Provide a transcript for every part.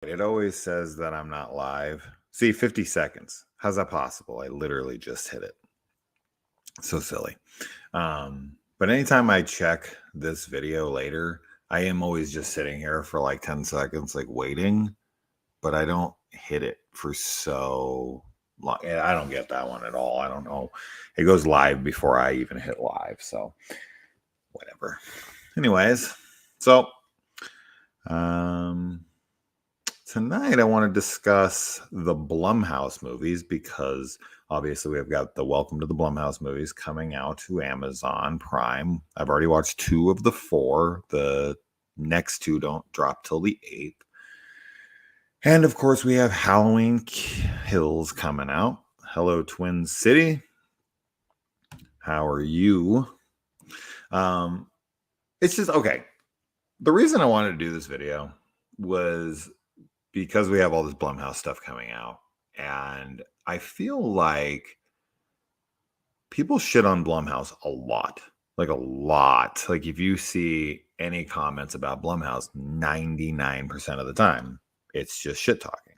It always says that I'm not live. See, 50 seconds. How's that possible? I literally just hit it. So silly. But anytime I check this video later, I am always just sitting here for like 10 seconds, like waiting, but I don't hit it for so long. And I don't get that one at all. I don't know. It goes live before I even hit live. So whatever. Anyways, so tonight I want to discuss the Blumhouse movies because obviously we've got the Welcome to the Blumhouse movies coming out to Amazon Prime. I've already watched 2 of the 4. The next 2 don't drop till the 8th. And of course we have Halloween Kills coming out. Hello, Twin City. How are you? It's just okay. The reason I wanted to do this video was because we have all this Blumhouse stuff coming out, and I feel like people shit on Blumhouse a lot. Like if you see any comments about Blumhouse, 99% of the time, it's just shit talking.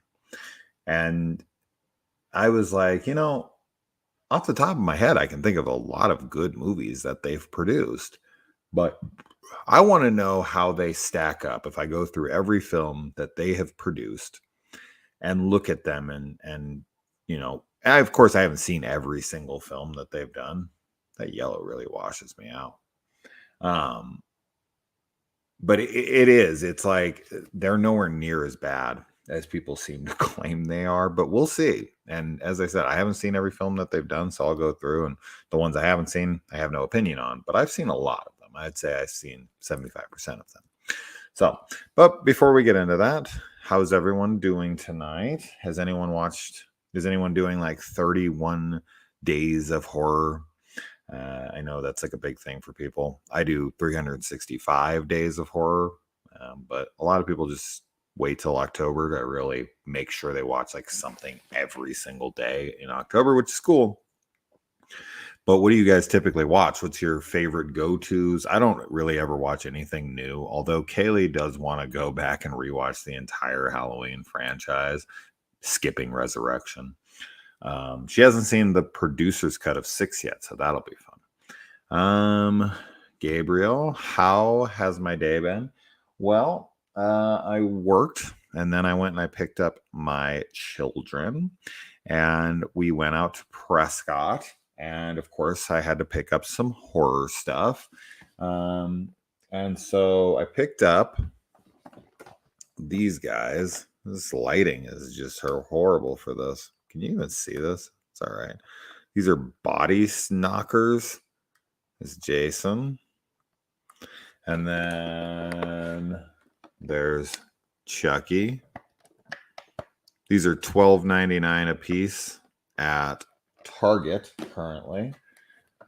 And I was like, off the top of my head, I can think of a lot of good movies that they've produced, but I want to know how they stack up if I go through every film that they have produced and look at them and of course I haven't seen every single film that they've done. That yellow really washes me out. But it's like they're nowhere near as bad as people seem to claim they are, but we'll see. And as I said, I haven't seen every film that they've done, so I'll go through, and the ones I haven't seen, I have no opinion on, but I've seen a lot of them. I'd say I've seen 75% of them. So, but before we get into that, how's everyone doing tonight? Is anyone doing like 31 days of horror? I know that's like a big thing for people. I do 365 days of horror, but a lot of people just wait till October to really make sure they watch like something every single day in October, which is cool. But what do you guys typically watch? What's your favorite go-tos? I don't really ever watch anything new, although Kaylee does want to go back and rewatch the entire Halloween franchise, skipping Resurrection. She hasn't seen the producer's cut of 6 yet, so that'll be fun. Gabriel, how has my day been? Well, I worked, and then I went and I picked up my children, and we went out to Prescott. And of course, I had to pick up some horror stuff. And so I picked up these guys. This lighting is just horrible for this. Can you even see this? It's all right. These are body knockers. It's Jason. And then there's Chucky. These are $12.99 a piece at Target currently.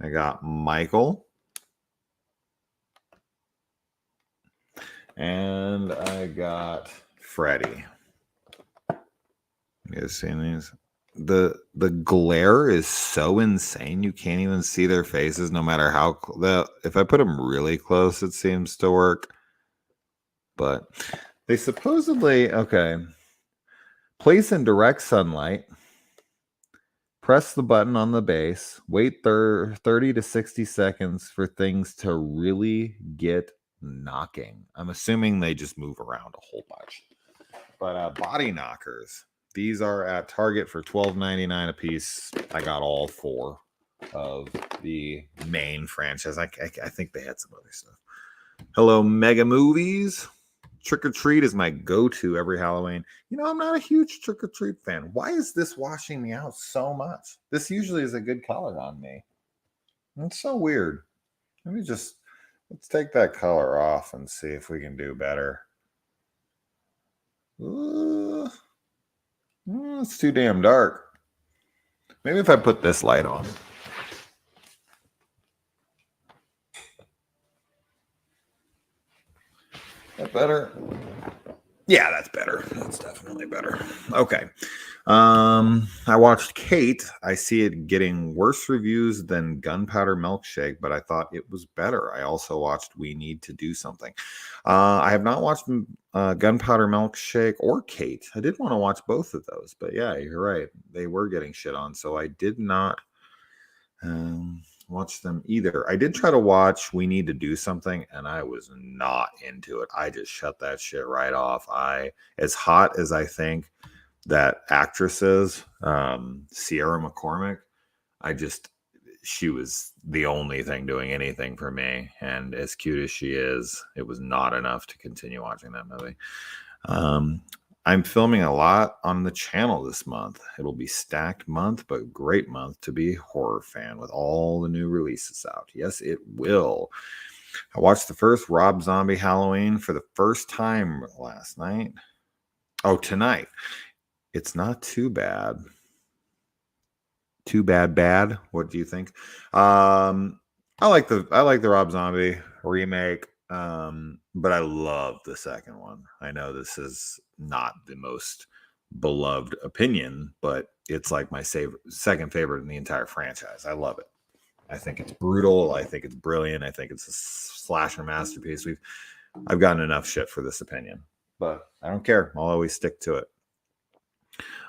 I got Michael. And I got Freddy. You guys seen these? The glare is so insane you can't even see their faces no matter how if I put them really close it seems to work. But they supposedly place in direct sunlight, press the button on the base, wait 30 to 60 seconds for things to really get knocking. I'm assuming they just move around a whole bunch. But body knockers, these are at Target for $12.99 a piece. I got all 4 of the main franchise. I think they had some other stuff. Hello, Mega Movies. Trick or Treat is my go-to every Halloween. I'm not a huge Trick or Treat fan. Why is this washing me out so much? This usually is a good color on me. It's so weird. Let's take that color off and see if we can do better. It's too damn dark. Maybe if I put this light on. That better? Yeah, that's better. That's definitely better. Okay. I watched Kate. I see it getting worse reviews than Gunpowder Milkshake, but I thought it was better. I also watched We Need to Do Something. I have not watched Gunpowder Milkshake or Kate. I did want to watch both of those, but yeah, you're right. They were getting shit on, so I did not watch them either. I did try to watch We Need to Do Something, and I was not into it. I just shut that shit right off. As hot as I think that actress is, Sierra McCormick, she was the only thing doing anything for me. And as cute as she is, it was not enough to continue watching that movie. I'm filming a lot on the channel this month. It'll be stacked month, but great month to be a horror fan with all the new releases out. Yes, it will. I watched the first Rob Zombie Halloween for the first time last night. Oh, tonight. It's not too bad. Too bad. What do you think? I like the Rob Zombie remake. But I love the second one. I know this is not the most beloved opinion, but it's like my second favorite in the entire franchise. I love it. I think it's brutal. I think it's brilliant. I think it's a slasher masterpiece. I've gotten enough shit for this opinion, but I don't care. I'll always stick to it.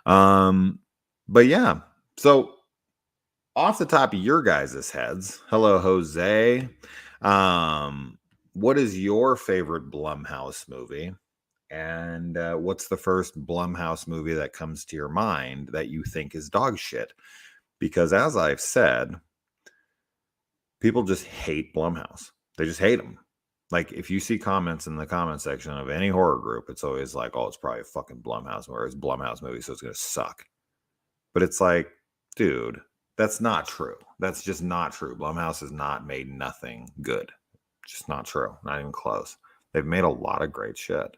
But yeah, so off the top of your guys' heads, hello, Jose. What is your favorite Blumhouse movie? And what's the first Blumhouse movie that comes to your mind that you think is dog shit? Because as I've said, people just hate Blumhouse. They just hate them. Like, if you see comments in the comment section of any horror group, it's always like, oh, it's probably a fucking Blumhouse, or it's a Blumhouse movie, so it's going to suck. But it's like, dude, that's not true. That's just not true. Blumhouse has not made nothing good. Just not true. Not even close. They've made a lot of great shit.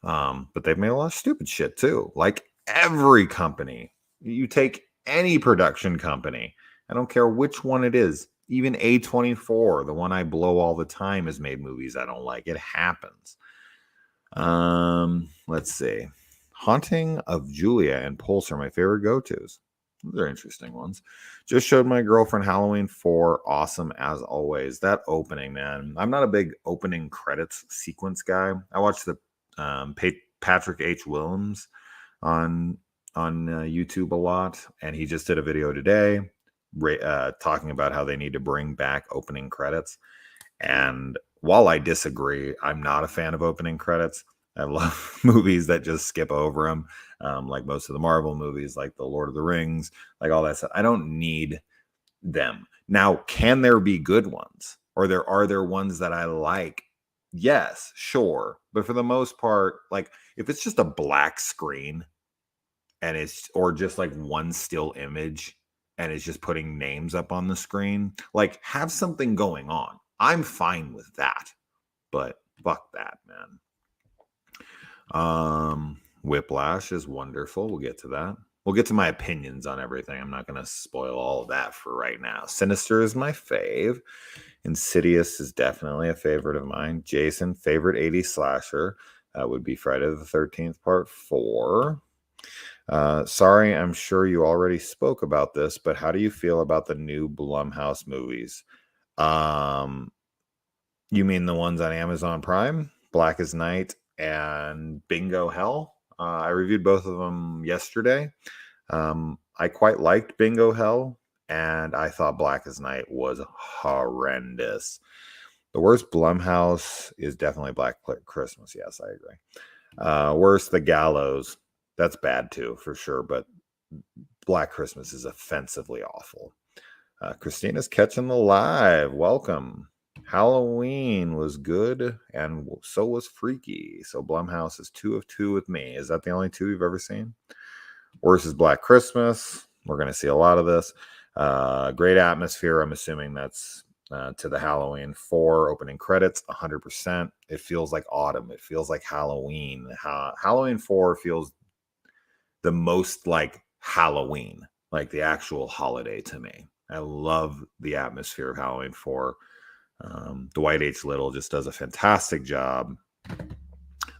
But they've made a lot of stupid shit too. Like every company. You take any production company. I don't care which one it is. Even A24, the one I blow all the time, has made movies I don't like. It happens. Let's see. Haunting of Julia and Pulse are my favorite go-tos. They're interesting ones. Just showed my girlfriend Halloween 4. Awesome as always. That opening, man. I'm not a big opening credits sequence guy. I watched the Patrick H. Willems on YouTube a lot, and he just did a video today talking about how they need to bring back opening credits. And while I disagree, I'm not a fan of opening credits. I love movies that just skip over them, like most of the Marvel movies, like the Lord of the Rings, like all that stuff. I don't need them. Now, can there be good ones? Or are there ones that I like? Yes, sure. But for the most part, like if it's just a black screen or just like one still image and it's just putting names up on the screen, like have something going on. I'm fine with that. But fuck that, man. Whiplash is wonderful. We'll get to that. We'll get to my opinions on everything. I'm not going to spoil all of that for right now. Sinister is my fave. Insidious is definitely a favorite of mine. Jason, favorite 80s slasher. That would be Friday the 13th, part 4. Sorry, I'm sure you already spoke about this, but how do you feel about the new Blumhouse movies? You mean the ones on Amazon Prime? Blackest Night and Bingo Hell. I reviewed both of them yesterday. I quite liked Bingo Hell, and I thought Blackest Night was horrendous. The worst Blumhouse is definitely Black Christmas. Yes, I agree. Worst, The Gallows. That's bad too, for sure, but Black Christmas is offensively awful. Christina's catching the live. Welcome. Halloween was good, and so was Freaky. So Blumhouse is 2 of 2 with me. Is that the only 2 you've ever seen? Worst is Black Christmas. We're going to see a lot of this. Great atmosphere. I'm assuming that's to the Halloween 4 opening credits. 100%. It feels like autumn. It feels like Halloween. Halloween 4 feels the most like Halloween, like the actual holiday to me. I love the atmosphere of Halloween 4. Dwight H. Little just does a fantastic job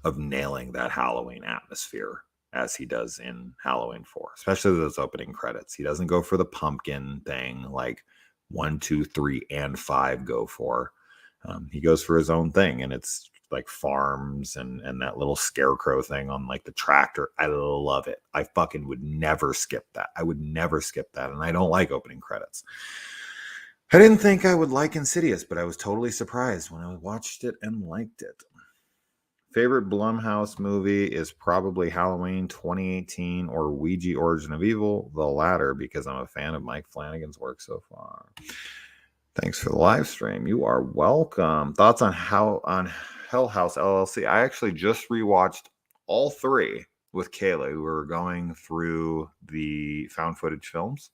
of nailing that Halloween atmosphere. as he does in Halloween 4, especially those opening credits. He doesn't go for the pumpkin thing like 1, 2, 3, and 5 go for. He goes for his own thing, and it's like farms and that little scarecrow thing on like the tractor. I love it. I fucking would never skip that. I would never skip that, and I don't like opening credits. I didn't think I would like Insidious, but I was totally surprised when I watched it and liked it. Favorite Blumhouse movie is probably Halloween 2018 or Ouija Origin of Evil, the latter, because I'm a fan of Mike Flanagan's work so far. Thanks for the live stream. You are welcome. Thoughts on Hell House LLC? I actually just rewatched all 3 with Kayla. We were going through the found footage films.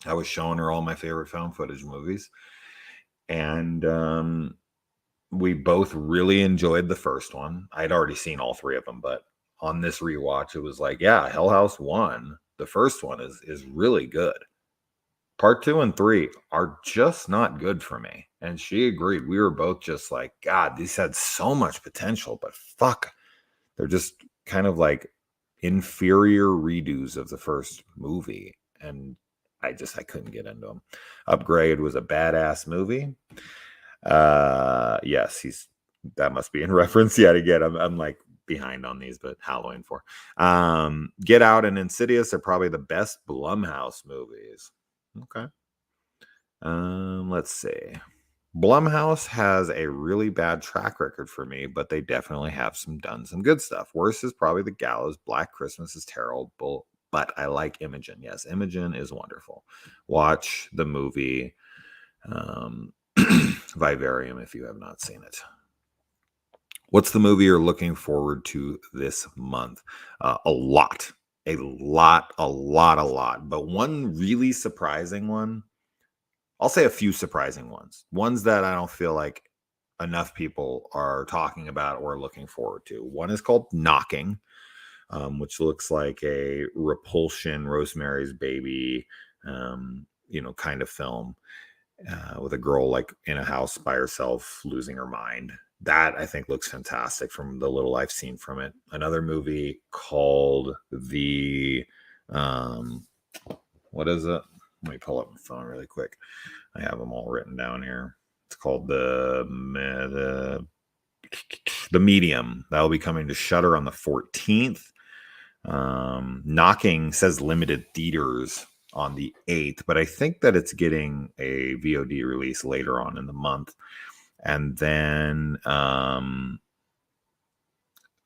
I was showing her all my favorite found footage movies. And we both really enjoyed the first one. I'd already seen all 3 of them, but on this rewatch, it was like, yeah, Hell House 1, the first one is really good. Part 2 and 3 are just not good for me. And she agreed. We were both just like, God, these had so much potential, but fuck. They're just kind of like inferior redos of the first movie. And I couldn't get into them. Upgrade was a badass movie. Yes, that must be in reference yet again. I'm like behind on these, but Halloween 4. Get Out and Insidious are probably the best Blumhouse movies. Okay. Let's see. Blumhouse has a really bad track record for me, but they definitely have done some good stuff. Worst is probably The Gallows. Black Christmas is terrible, but I like Imogen. Yes, Imogen is wonderful. Watch the movie Vivarium if you have not seen it. What's the movie you're looking forward to this month? A lot. But one really surprising one, I'll say a few surprising ones that I don't feel like enough people are talking about or looking forward to. One is called Knocking, which looks like a Repulsion, Rosemary's Baby, kind of film, with a girl like in a house by herself losing her mind. That I think looks fantastic from the little I've seen from it. Another movie called what is it? Let me pull up my phone really quick. I have them all written down here. It's called the Medium. That will be coming to Shudder on the 14th. Knocking says limited theaters on the 8th, but I think that it's getting a VOD release later on in the month. And then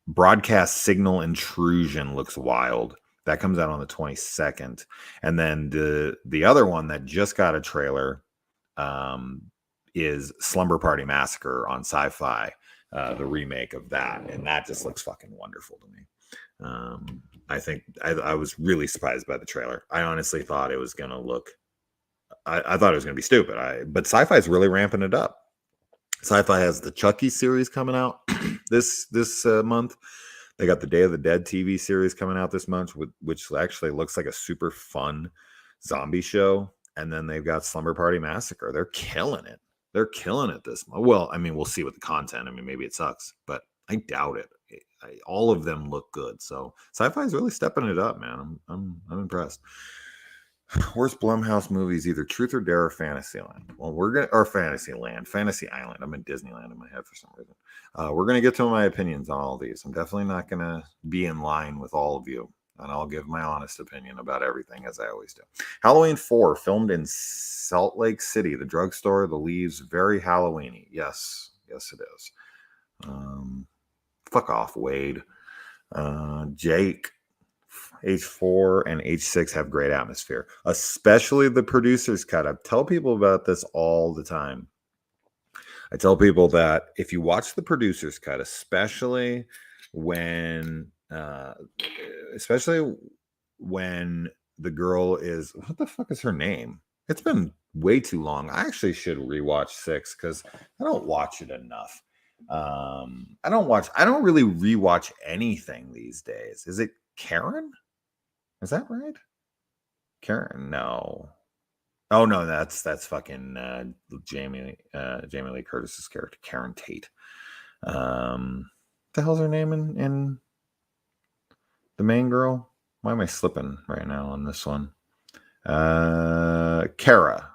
Broadcast Signal Intrusion looks wild. That comes out on the 22nd. And then the other one that just got a trailer is Slumber Party Massacre on Sci-Fi, the remake of that. And that just looks fucking wonderful to me. I think I was really surprised by the trailer. I honestly thought it was going to look, I thought it was going to be stupid. But Sci-Fi is really ramping it up. Sci-Fi has the Chucky series coming out this month. They got the Day of the Dead TV series coming out this month, which actually looks like a super fun zombie show. And then they've got Slumber Party Massacre. They're killing it. This month. Well, I mean, we'll see with the content. I mean, maybe it sucks, but I doubt it. All of them look good. So Sci-Fi is really stepping it up, man. I'm impressed. Worst Blumhouse movies, either Truth or Dare or Fantasyland. Well, Fantasy Island. I'm in Disneyland in my head for some reason. We're gonna get to my opinions on all these. I'm definitely not gonna be in line with all of you, and I'll give my honest opinion about everything as I always do. Halloween 4, filmed in Salt Lake City, the drugstore, the leaves, very Halloweeny. Yes, it is. Fuck off, Wade. Jake. H4 and H6 have great atmosphere, especially the producer's cut. I tell people about this all the time. I tell people that if you watch the producer's cut, especially when the girl is, what the fuck is her name? It's been way too long. I actually should rewatch 6 because I don't watch it enough. I don't really rewatch anything these days. Is it Karen? Is that right? Karen? No. Oh no, that's fucking Jamie Lee Curtis's character, Karen Tate. The hell's her name in the main girl? Why am I slipping right now on this one? Kara.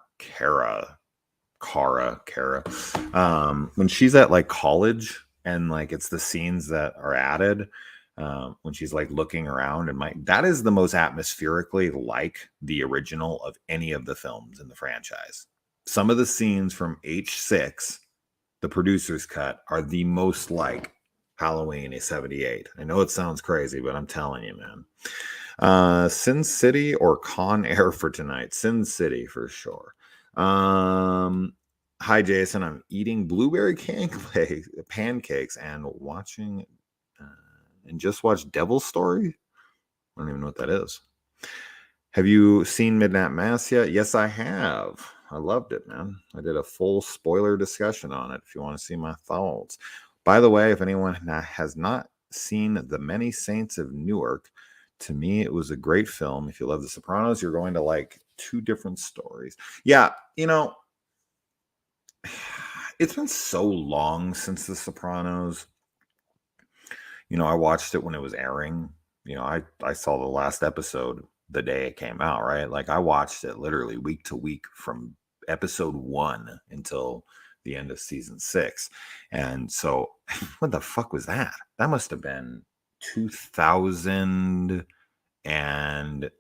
When she's at like college and like it's the scenes that are added, when she's like looking around and that is the most atmospherically like the original of any of the films in the franchise. Some of the scenes from H6, the producer's cut, are the most like Halloween 78. I know it sounds crazy, but I'm telling you, man. Sin City or Con Air for tonight? Sin City for sure. Hi Jason, I'm eating blueberry pancakes and watching and just watched Devil's Story. I don't even know what that is. Have you seen Midnight Mass yet? Yes, I have. I loved it, man. I did a full spoiler discussion on it if you want to see my thoughts. By the way, if anyone has not seen The Many Saints of Newark, to me, it was a great film. If you love The Sopranos, you're going to like two different stories. Yeah, you know, it's been so long since The Sopranos. You know, I watched it when it was airing. You know, I saw the last episode the day it came out, right? Like I watched it literally week to week from episode 1 until the end of season 6. And so what the fuck was that? That must have been 2000 and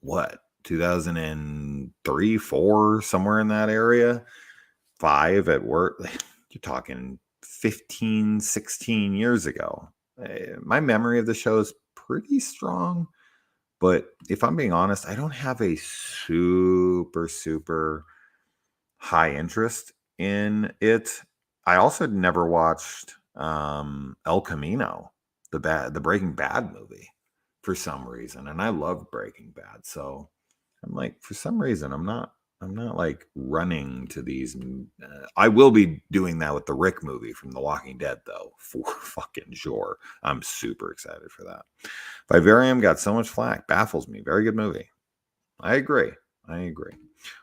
what? 2003, 4, somewhere in that area. 5 at work. You're talking 15, 16 years ago. My memory of the show is pretty strong, but if I'm being honest, I don't have a super high interest in it. I also never watched El Camino, the Breaking Bad movie, for some reason, and I love Breaking Bad. So I'm like, for some reason, I'm not like running to these. I will be doing that with the Rick movie from The Walking Dead, though, for fucking sure. I'm super excited for that. Vivarium got so much flack. Baffles me. Very good movie. I agree.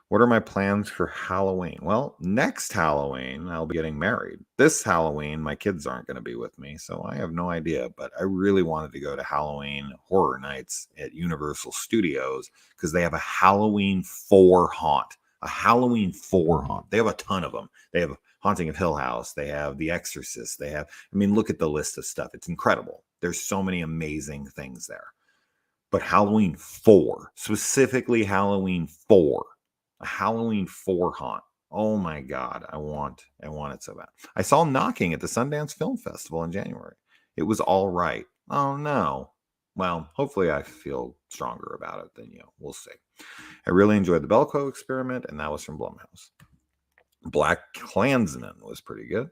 What are my plans for Halloween? Well, next Halloween, I'll be getting married. This Halloween, my kids aren't going to be with me, so I have no idea. But I really wanted to go to Halloween Horror Nights at Universal Studios because they have a Halloween 4 haunt. A Halloween 4 haunt. They have a ton of them. They have Haunting of Hill House. They have The Exorcist. They have, I mean, look at the list of stuff. It's incredible. There's so many amazing things there. But Halloween 4, specifically Halloween 4. A Halloween 4 haunt. Oh my God. I want it so bad. I saw Knocking at the Sundance Film Festival in January. It was all right. Oh no. Well, hopefully I feel stronger about it than you. We'll see. I really enjoyed the Belko Experiment, and that was from Blumhouse. Black Klansman was pretty good.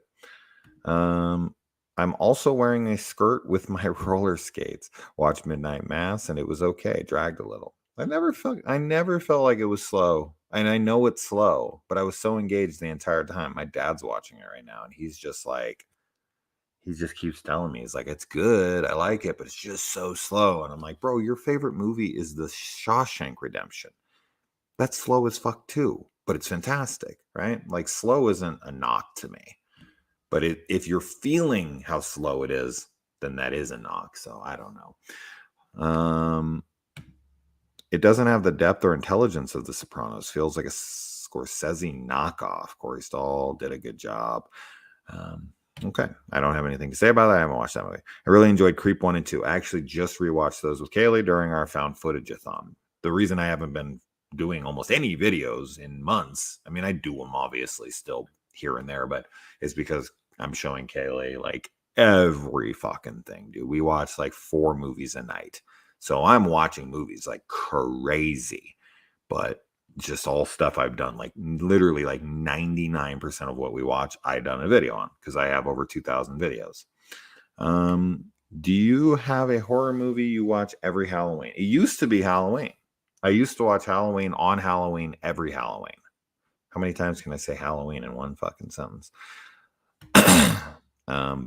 I'm also wearing a skirt with my roller skates. Watched Midnight Mass, and it was okay. Dragged a little. I never felt like it was slow. And I know it's slow, but I was so engaged the entire time. My dad's watching it right now, and he's just like, he just keeps telling me, he's like, it's good, I like it, but it's just so slow. And I'm like, bro, your favorite movie is The Shawshank Redemption. That's slow as fuck too, but it's fantastic, right? Like slow isn't a knock to me. But if you're feeling how slow it is, then that is a knock. So I don't know. It doesn't have the depth or intelligence of The Sopranos. Feels like a Scorsese knockoff. Corey Stoll did a good job. Okay. I don't have anything to say about that. I haven't watched that movie. I really enjoyed Creep 1 and 2. I actually just rewatched those with Kaylee during our found footage-a-thon. The reason I haven't been doing almost any videos in months, I mean, I do them obviously still here and there, but it's because I'm showing Kaylee like every fucking thing, dude. We watch like 4 movies a night. So I'm watching movies like crazy, but just all stuff I've done, like literally like 99% of what we watch, I've done a video on because I have over 2,000 videos. Do you have a horror movie you watch every Halloween? It used to be Halloween. I used to watch Halloween on Halloween every Halloween. How many times can I say Halloween in one fucking sentence?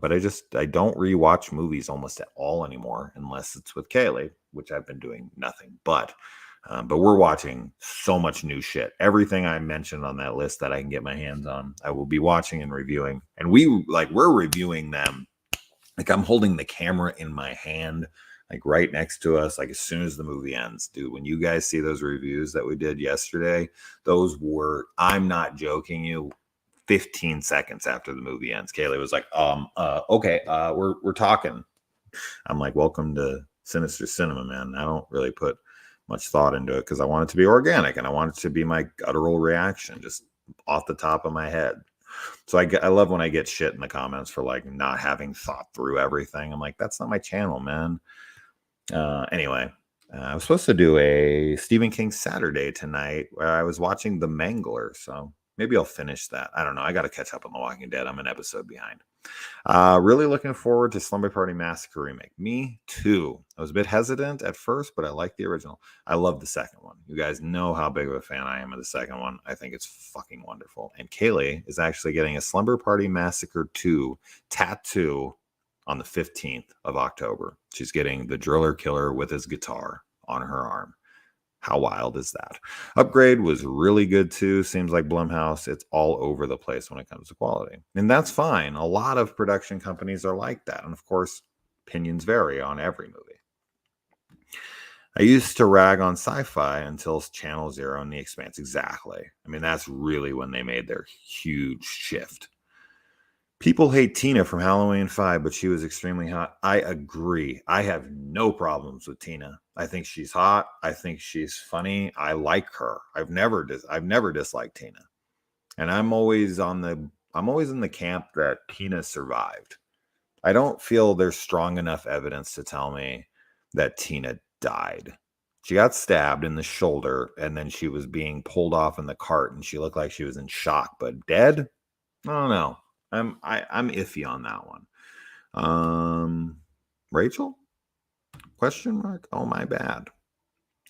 But I don't rewatch movies almost at all anymore unless it's with Kaylee, which I've been doing nothing but we're watching so much new shit. Everything I mentioned on that list that I can get my hands on, I will be watching and reviewing. And we're reviewing them. Like I'm holding the camera in my hand like right next to us, like as soon as the movie ends. Dude, when you guys see those reviews that we did yesterday, those were, I'm not joking you, 15 seconds after the movie ends, Kaylee was like, okay, we're talking. I'm like, welcome to Sinister Cinema, man. I don't really put much thought into it because I want it to be organic and I want it to be my guttural reaction, just off the top of my head. So I love when I get shit in the comments for like not having thought through everything. I'm like, that's not my channel, man. Anyway, I was supposed to do a Stephen King Saturday tonight where I was watching The Mangler. So maybe I'll finish that. I don't know. I got to catch up on The Walking Dead. I'm an episode behind. Really looking forward to Slumber Party Massacre remake. Me too. I was a bit hesitant at first, but I like the original. I love the second one. You guys know how big of a fan I am of the second one. I think it's fucking wonderful. And Kaylee is actually getting a Slumber Party Massacre 2 tattoo on the 15th of October. She's getting the driller killer with his guitar on her arm. How wild is that? Upgrade was really good too. Seems like Blumhouse, it's all over the place when it comes to quality. And that's fine. A lot of production companies are like that. And of course, opinions vary on every movie. I used to rag on sci-fi until Channel Zero and The Expanse. Exactly. I mean, that's really when they made their huge shift. People hate Tina from Halloween 5, but she was extremely hot. I agree. I have no problems with Tina. I think she's hot. I think she's funny. I like her. I've never disliked Tina. And I'm always in the camp that Tina survived. I don't feel there's strong enough evidence to tell me that Tina died. She got stabbed in the shoulder and then she was being pulled off in the cart and she looked like she was in shock, but dead? I don't know. I'm iffy on that one. Rachel? Question mark? Oh, my bad.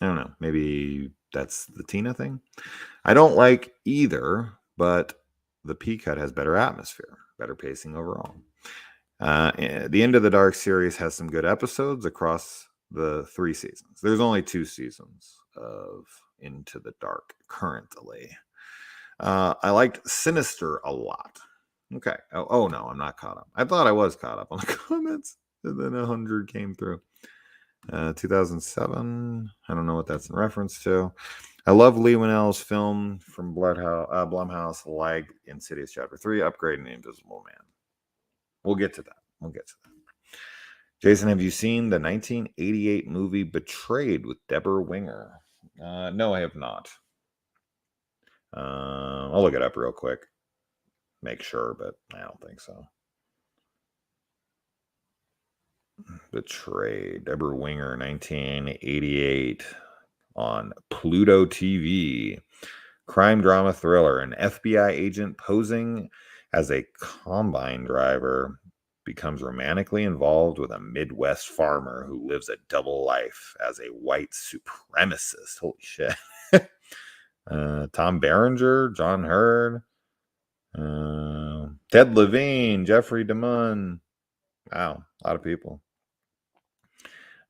I don't know. Maybe that's the Tina thing. I don't like either, but the P cut has better atmosphere, better pacing overall. The End of the Dark series has some good episodes across the 3 seasons. There's only 2 seasons of Into the Dark currently. I liked Sinister a lot. Okay. Oh no, I'm not caught up. I thought I was caught up on the comments, and then 100 came through. 2007. I don't know what that's in reference to. I love Lee Winnell's film from Blumhouse, like Insidious Chapter 3, Upgrade, and The Invisible Man. We'll get to that. Jason, have you seen the 1988 movie Betrayed with Deborah Winger? No, I have not. I'll look it up real quick. Make sure, but I don't think so. Betrayed. Deborah Winger, 1988 on Pluto TV. Crime drama thriller. An FBI agent posing as a combine driver becomes romantically involved with a Midwest farmer who lives a double life as a white supremacist. Holy shit. Tom Berenger, John Hurd, Ted Levine, Jeffrey DeMunn. Wow, a lot of people.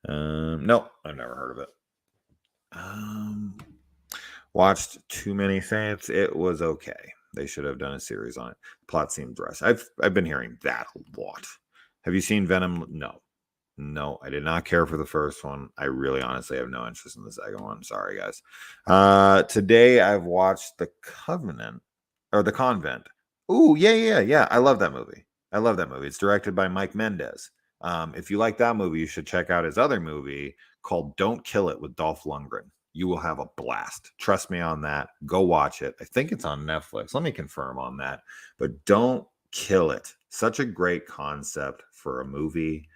No, I've never heard of it. Watched Too Many Saints. It was okay. They should have done a series on it. Plot seemed rushed. I've been hearing that a lot. Have you seen Venom? No, I did not care for the first one. I really honestly have no interest in the second one. Sorry, guys. Today I've watched The Convent. Ooh, yeah. I love that movie. It's directed by Mike Mendez. If you like that movie, you should check out his other movie called Don't Kill It with Dolph Lundgren. You will have a blast. Trust me on that. Go watch it. I think it's on Netflix. Let me confirm on that. But Don't Kill It. Such a great concept for a movie.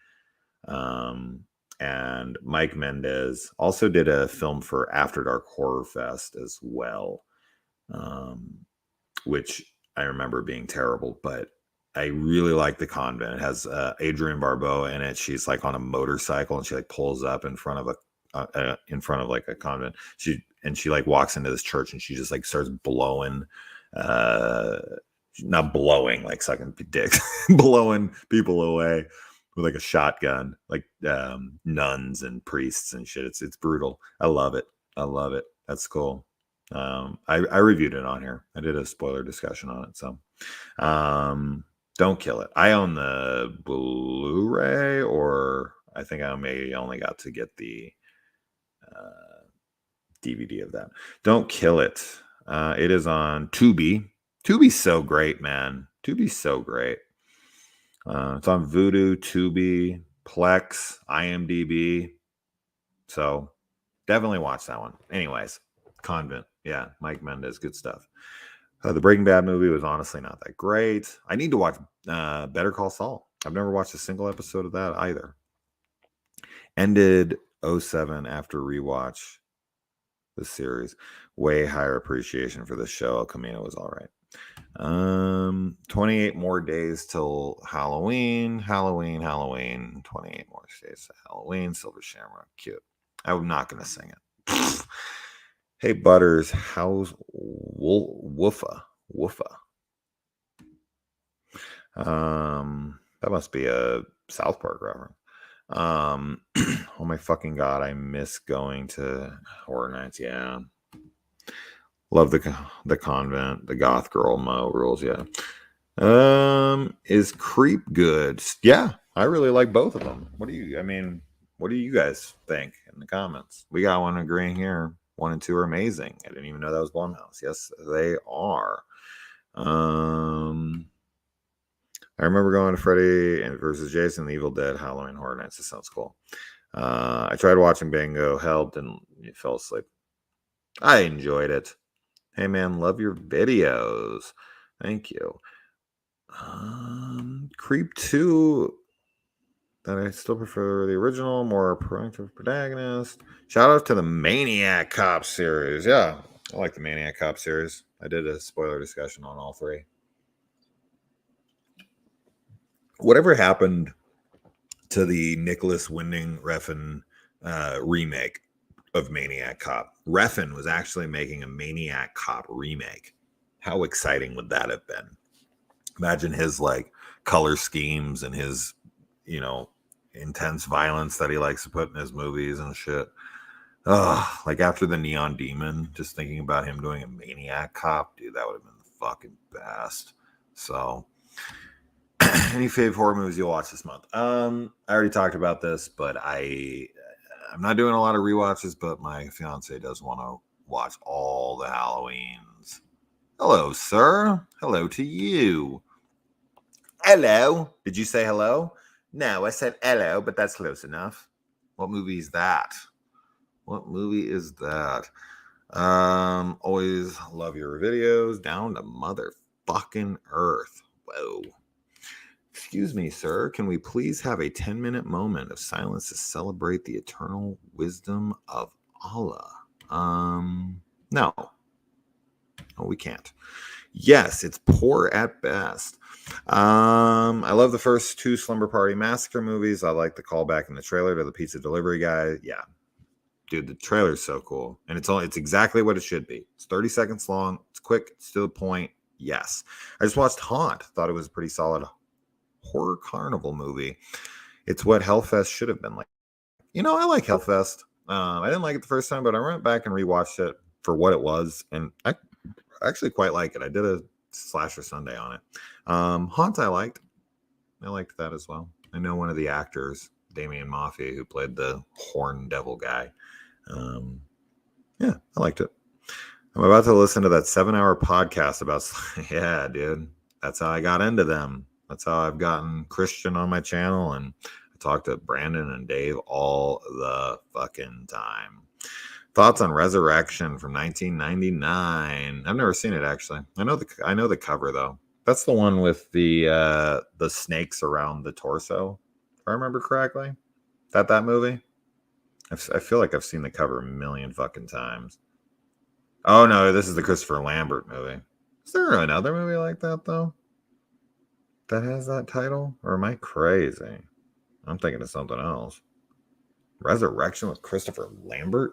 And Mike Mendez also did a film for After Dark Horror Fest as well, which I remember being terrible, but I really like The Convent. It has Adrienne Barbeau in it. She's like on a motorcycle and she like pulls up in front of like a convent. She like walks into this church and she just like starts blowing, not blowing like sucking dicks, blowing people away with like a shotgun, like nuns and priests and shit. It's brutal. I love it. That's cool. I reviewed it on here. I did a spoiler discussion on it. So Don't Kill It. I own the Blu-ray, or I think I may only got to get the DVD of that. Don't Kill It. It is on Tubi. Tubi's so great, man. Tubi's so great. It's on Vudu, Tubi, Plex, IMDb. So definitely watch that one. Anyways, Convent. Yeah, Mike Mendez. Good stuff. The Breaking Bad movie was honestly not that great. I need to watch Better Call Saul. I've never watched a single episode of that either. Ended 07 after rewatch the series. Way higher appreciation for the show. El Camino was all right. 28 more days till Halloween. 28 more days to Halloween. Silver Shamrock. Cute. I'm not going to sing it. Hey, Butters. How's Woofa? That must be a South Park reference. Oh my fucking god, I miss going to horror nights. Yeah, love the convent, the goth girl Mo rules. Yeah. Is Creep good? Yeah, I really like both of them. What do you guys think in the comments? We got one agreeing here. 1 and 2 are amazing. I didn't even know that was Blumhouse. Yes, they are. I remember going to Freddy versus Jason, the Evil Dead, Halloween Horror Nights. This sounds cool. I tried watching Bingo, helped, and fell asleep. I enjoyed it. Hey man, love your videos. Thank you. Creep 2, that I still prefer the original, more proactive protagonist. Shout out to the Maniac Cop series. Yeah, I like the Maniac Cop series. I did a spoiler discussion on all 3. Whatever happened to the Nicholas Winding Refn remake of Maniac Cop? Refn was actually making a Maniac Cop remake. How exciting would that have been? Imagine his like color schemes and his, intense violence that he likes to put in his movies and shit. Like after the Neon Demon, just thinking about him doing a Maniac Cop, dude, that would have been the fucking best. So any fave horror movies you'll watch this month? I already talked about this, but I'm not doing a lot of rewatches, but my fiance does want to watch all the Halloweens. Hello, sir. Hello to you. Hello. Did you say hello? No, I said hello, but that's close enough. What movie is that? Always love your videos. Down to motherfucking earth. Whoa. Excuse me, sir. Can we please have a 10-minute moment of silence to celebrate the eternal wisdom of Allah? No. Oh, we can't. Yes, it's poor at best. I love the first 2 Slumber Party Massacre movies. I like the callback in the trailer to the pizza delivery guy. Yeah. Dude, the trailer's so cool. And it's exactly what it should be. It's 30 seconds long. It's quick. It's to the point. Yes. I just watched Haunt. Thought it was a pretty solid horror carnival movie. It's what Hellfest should have been like. I like Hellfest. I didn't like it the first time, but I went back and rewatched it for what it was, and I actually quite like it. I did a slasher Sunday on it. Haunt I liked that as well. I know one of the actors, Damien Maffei, who played the horn devil guy. Yeah, I liked it. I'm about to listen to that 7-hour podcast about yeah, dude, that's how I got into them. That's how I've gotten Christian on my channel, and I talk to Brandon and Dave all the fucking time. Thoughts on Resurrection from 1999? I've never seen it actually. I know the cover though. That's the one with the snakes around the torso, if I remember correctly. That movie? I feel like I've seen the cover a million fucking times. Oh no, this is the Christopher Lambert movie. Is there another movie like that though? That has that title? Or am I crazy? I'm thinking of something else. Resurrection with Christopher Lambert?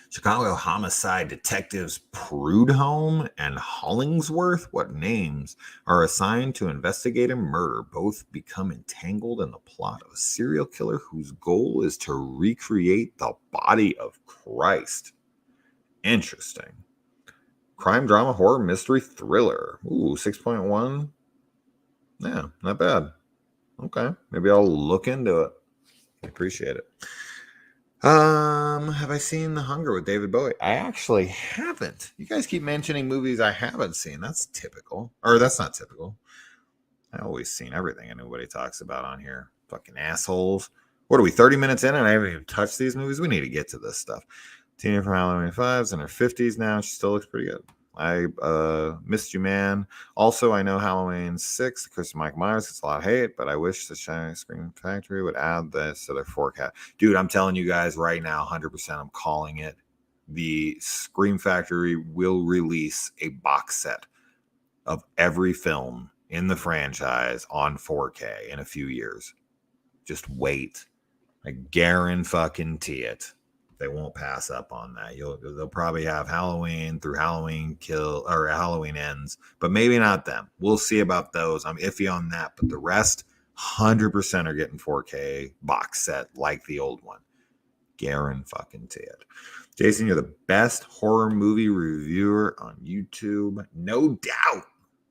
Chicago homicide detectives Prudhomme and Hollingsworth, what names, are assigned to investigate a murder. Both become entangled in the plot of a serial killer whose goal is to recreate the body of Christ. Interesting. Crime, drama, horror, mystery, thriller. Ooh, 6.1. Yeah, not bad. Okay, maybe I'll look into it. I appreciate it. Have I seen The Hunger with David Bowie? I actually haven't. You guys keep mentioning movies I haven't seen. That's typical. Or that's not typical. I always seen everything anybody talks about on here. Fucking assholes. What are we, 30 minutes in and I haven't even touched these movies? We need to get to this stuff. Tina from Halloween 5's in her 50s now. She still looks pretty good. I missed you, man. Also, I know Halloween 6, Chris Mike Myers gets a lot of hate, but I wish the Shining Scream Factory would add this to their forecast. Dude, I'm telling you guys right now, 100%, I'm calling it. The Scream Factory will release a box set of every film in the franchise on 4K in a few years. Just wait. I guarantee it. They won't pass up on that. They'll probably have Halloween through Halloween Halloween Ends, but maybe not them. We'll see about those. I'm iffy on that, but the rest 100% are getting 4K box set like the old one. Guarantee it. Jason, you're the best horror movie reviewer on YouTube, no doubt.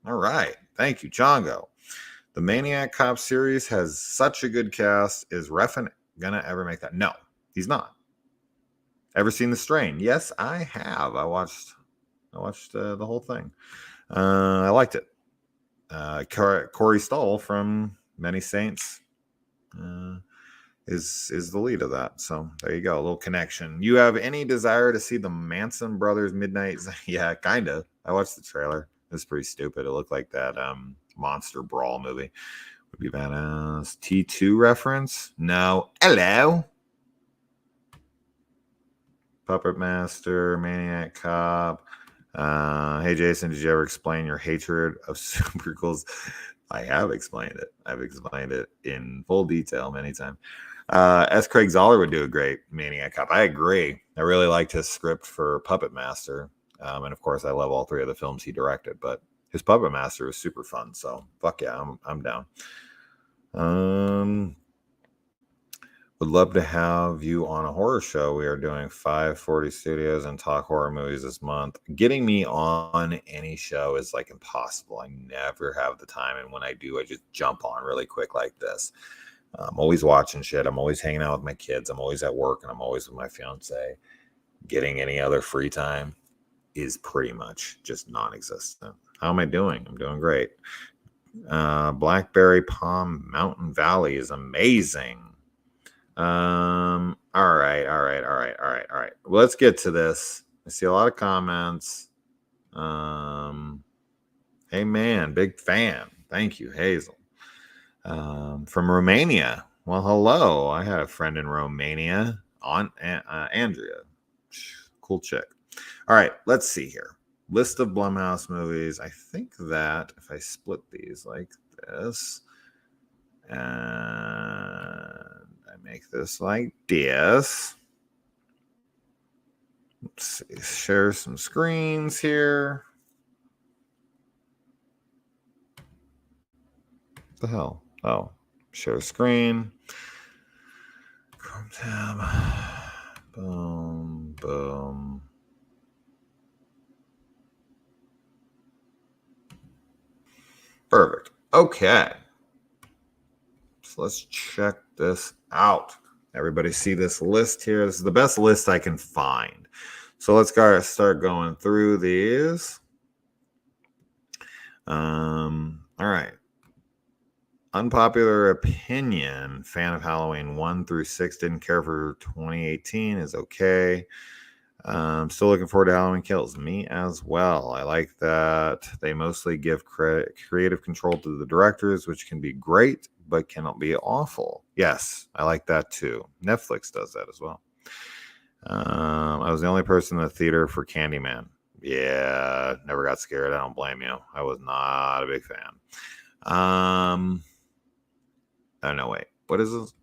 All right, thank you, Chongo. The Maniac Cop series has such a good cast. Is Refn gonna ever make that? No, he's not. Ever seen The Strain? Yes, I have. I watched the whole thing. I liked it. Corey Stoll from Many Saints is the lead of that. So there you go, a little connection. You have any desire to see the Manson Brothers Midnight? Yeah, kind of. I watched the trailer. It was pretty stupid. It looked like that Monster Brawl movie. Would be badass. T2 reference? No. Hello. Puppet Master, Maniac Cop. Hey, Jason, did you ever explain your hatred of supercools? I have explained it. I've explained it in full detail many times. S. Craig Zoller would do a great Maniac Cop. I agree. I really liked his script for Puppet Master. And of course, I love all three of the films he directed, but his Puppet Master was super fun. So fuck yeah, I'm down. Would love to have you on a horror show. We are doing 540 studios and talk horror movies this month. Getting me on any show is like impossible. I never have the time. And when I do, I just jump on really quick like this. I'm always watching shit. I'm always hanging out with my kids. I'm always at work and I'm always with my fiance. Getting any other free time is pretty much just non-existent. How am I doing? I'm doing great. Blackberry Palm Mountain Valley is amazing. All right. Let's get to this. I see a lot of comments. Hey man, big fan. Thank you, Hazel. From Romania. Well, hello. I had a friend in Romania, Andrea. Cool chick. All right, let's see here. List of Blumhouse movies. I think that if I split these like this, and I make this like this. Let's see, share some screens here. What the hell? Oh, share screen. Chrome tab. Boom, boom. Perfect. Okay. So let's check this out. Everybody see this list here? This is the best list I can find. So let's start going through these. All right. Unpopular opinion. Fan of Halloween 1 through 6. Didn't care for 2018. Is okay. Still looking forward to Halloween Kills. Me as well. I like that they mostly give creative control to the directors, which can be great, but cannot be awful. Yes, I like that too. Netflix does that as well. I was the only person in the theater for Candyman. Yeah, never got scared. I don't blame you. I was not a big fan. Oh, no, wait. What is this?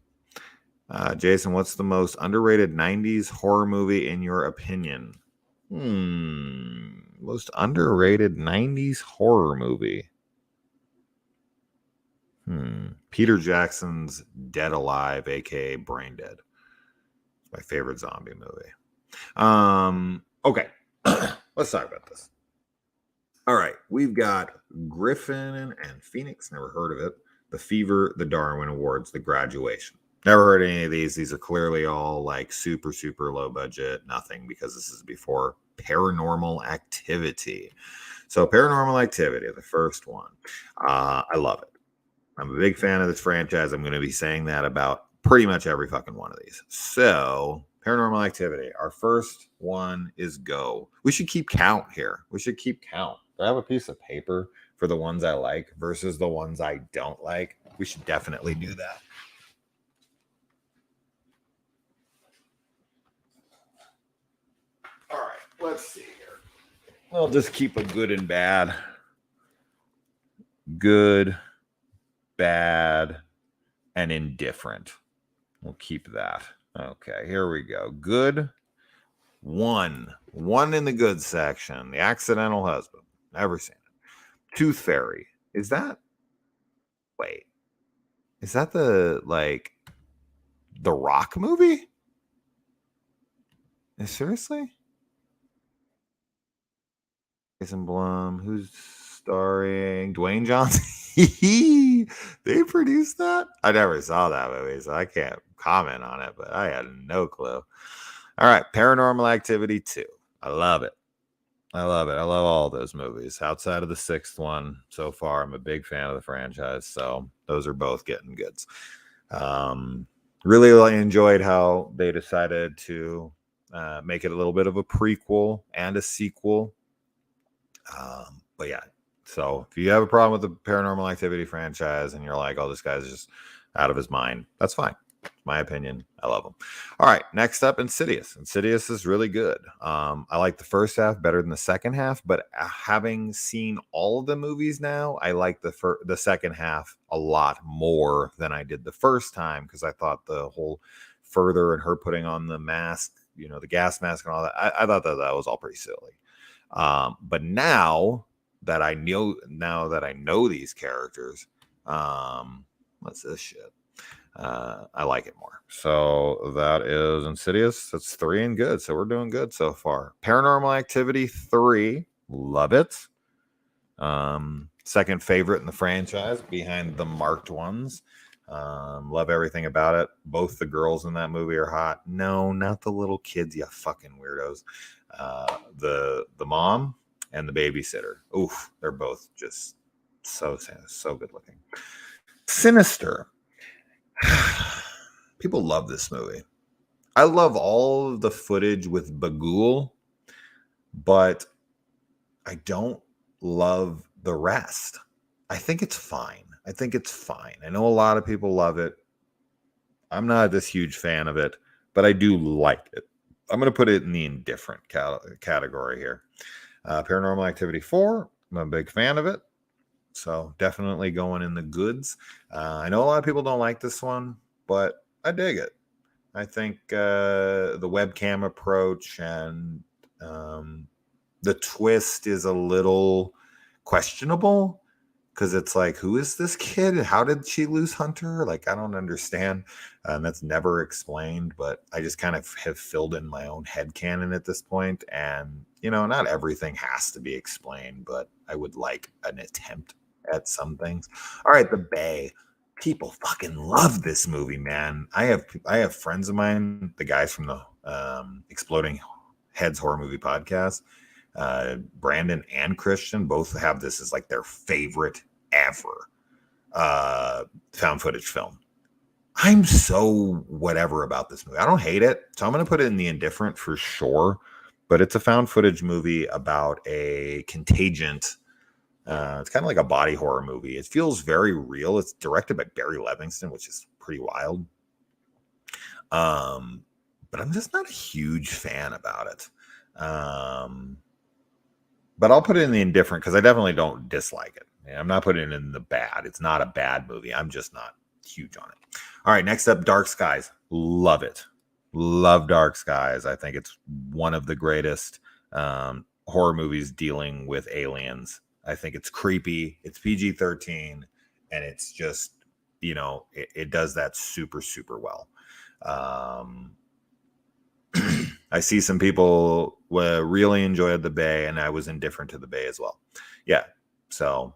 Jason, what's the most underrated 90s horror movie in your opinion? Most underrated 90s horror movie. Peter Jackson's Dead Alive, aka Brain Dead. It's my favorite zombie movie. Okay. Let's talk about this. All right. We've got Griffin and Phoenix. Never heard of it. The Fever, the Darwin Awards, the Graduation. Never heard any of these. These are clearly all like super, super low budget, nothing, because this is before Paranormal Activity. So, Paranormal Activity, the first one, I love it. I'm a big fan of this franchise. I'm going to be saying that about pretty much every fucking one of these. So, Paranormal Activity, our first one is Go. We should keep count here. We should keep count. Do I have a piece of paper for the ones I like versus the ones I don't like? We should definitely do that. All right, let's see here. I'll just keep a good and bad. Good, bad, and indifferent. We'll keep that. Okay, here we go. Good. One in the good section. The Accidental Husband. Never seen it. Tooth Fairy. Is that? Wait. Is that the Rock movie? Seriously? Jason Blum. Who's starring? Dwayne Johnson. They produced that? I never saw that movie, so I can't comment on it, but I had no clue. All right, Paranormal Activity 2. I love it. I love all those movies. Outside of the sixth one so far, I'm a big fan of the franchise, so those are both getting goods. Really enjoyed how they decided to make it a little bit of a prequel and a sequel. But yeah, so if you have a problem with the Paranormal Activity franchise and you're like, oh, this guy's just out of his mind, that's fine. My opinion. I love them. All right, next up, Insidious. Insidious is really good. I like the first half better than the second half, but having seen all of the movies now, I like the second half a lot more than I did the first time, because I thought the whole further and her putting on the mask, the gas mask and all that, I thought that was all pretty silly. But now that I know these characters, what's this shit? I like it more. So that is Insidious. That's 3 and good. So we're doing good so far. Paranormal Activity 3. Love it. Second favorite in the franchise behind the marked ones. Love everything about it. Both the girls in that movie are hot. No, not the little kids, you fucking weirdos. The mom and the babysitter. Oof, they're both just so good looking. Sinister. People love this movie. I love all of the footage with Bagul, but I don't love the rest. I think it's fine. I know a lot of people love it. I'm not this huge fan of it, but I do like it. I'm going to put it in the indifferent category here. Paranormal Activity 4. I'm a big fan of it. So definitely going in the goods. I know a lot of people don't like this one, but I dig it. I think the webcam approach and the twist is a little questionable, because it's like, who is this kid? How did she lose Hunter? Like, I don't understand. And that's never explained, but I just kind of have filled in my own headcanon at this point. And, not everything has to be explained, but I would like an attempt at some things. All right, The Bay. People fucking love this movie, man. I have friends of mine, the guys from the Exploding Heads Horror Movie Podcast, Brandon and Christian, both have this as like their favorite ever found footage film. I'm so whatever about this movie. I don't hate it, so I'm going to put it in the indifferent for sure. But it's a found footage movie about a contagion. It's kind of like a body horror movie. It feels very real. It's directed by Barry Levinson, which is pretty wild. But I'm just not a huge fan about it. But I'll put it in the indifferent because I definitely don't dislike it. I'm not putting it in the bad. It's not a bad movie. I'm just not huge on it. All right, next up, Dark Skies. Love it. Love Dark Skies. I think it's one of the greatest horror movies dealing with aliens. I think it's creepy. It's PG-13, and it's just, it does that super, super well. I see some people really enjoyed The Bay, and I was indifferent to The Bay as well. Yeah, so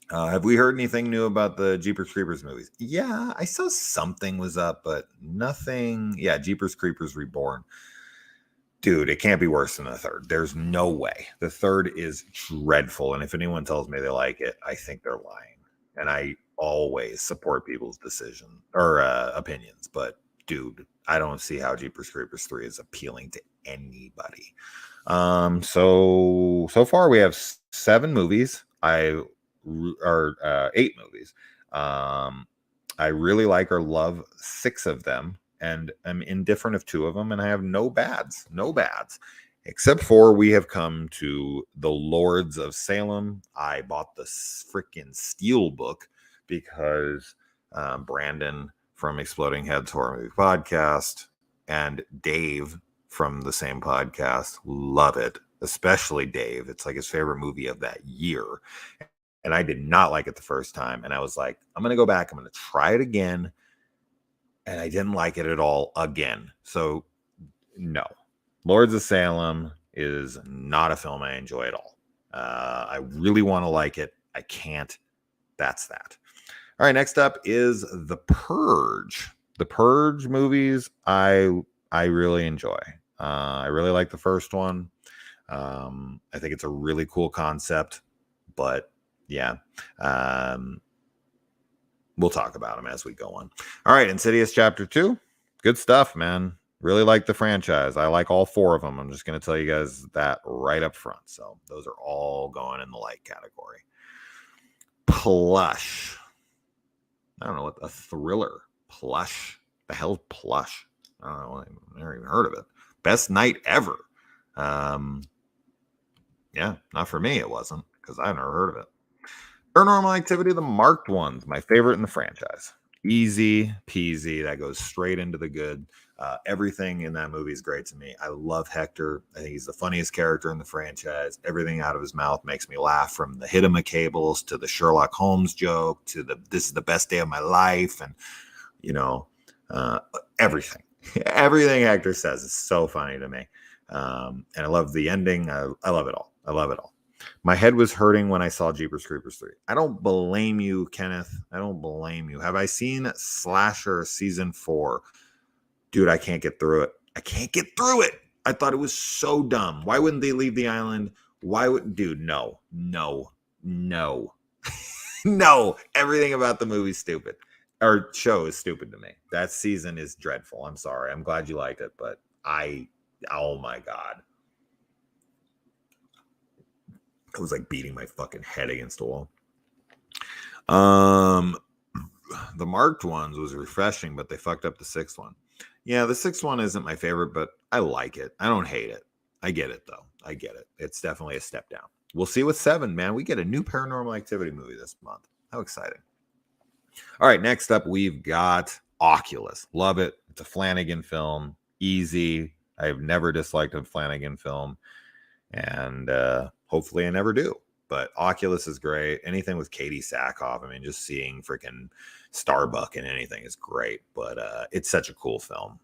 Have we heard anything new about the Jeepers Creepers movies? Yeah, I saw something was up, but nothing. Yeah, Jeepers Creepers Reborn. Dude, it can't be worse than the third. There's no way. The third is dreadful. And if anyone tells me they like it, I think they're lying. And I always support people's decision or opinions. But dude, I don't see how Jeepers Creepers 3 is appealing to anybody. So far we have 7 movies. Or 8 movies. I really like or love 6 of them, and I'm indifferent of 2 of them, and I have no bads, except for we have come to the Lords of Salem. I bought the freaking steel book because Brandon from Exploding Heads Horror Movie Podcast and Dave from the same podcast love it, especially Dave. It's like his favorite movie of that year. And I did not like it the first time. And I was like, I'm going to go back. I'm going to try it again. And I didn't like it at all again. So, no. Lords of Salem is not a film I enjoy at all. I really want to like it. I can't. That's that. All right. Next up is The Purge. The Purge movies, I really enjoy. I really like the first one. I think it's a really cool concept. But yeah, we'll talk about them as we go on. All right, Insidious Chapter 2. Good stuff, man. Really like the franchise. I like all 4 of them. I'm just going to tell you guys that right up front. So those are all going in the like category. Plush. I don't know what a thriller. Plush. The hell's Plush? I don't know. I've never even heard of it. Best Night Ever. Yeah, not for me. It wasn't because I've never heard of it. Paranormal Activity, the marked ones, my favorite in the franchise. Easy peasy. That goes straight into the good. Everything in that movie is great to me. I love Hector. I think he's the funniest character in the franchise. Everything out of his mouth makes me laugh, from the hit him a cables to the Sherlock Holmes joke to the this is the best day of my life. And, everything. Everything Hector says is so funny to me. And I love the ending. I love it all. I love it all. My head was hurting when I saw Jeepers Creepers 3. I don't blame you, Kenneth. I don't blame you. Have I seen Slasher season 4? Dude, I can't get through it. I can't get through it. I thought it was so dumb. Why wouldn't they leave the island? Dude, no. No. Everything about the movie's stupid. Or show is stupid to me. That season is dreadful. I'm sorry. I'm glad you liked it, but oh my God. I was like beating my fucking head against the wall. The marked ones was refreshing, but they fucked up the 6th one. Yeah, the 6th one isn't my favorite, but I like it. I don't hate it. I get it, though. I get it. It's definitely a step down. We'll see with 7, man. We get a new Paranormal Activity movie this month. How exciting. All right, next up, we've got Oculus. Love it. It's a Flanagan film. Easy. I've never disliked a Flanagan film. And hopefully I never do. But Oculus is great. Anything with Katie Sackhoff, I mean, just seeing freaking Starbuck and anything is great. But it's such a cool film.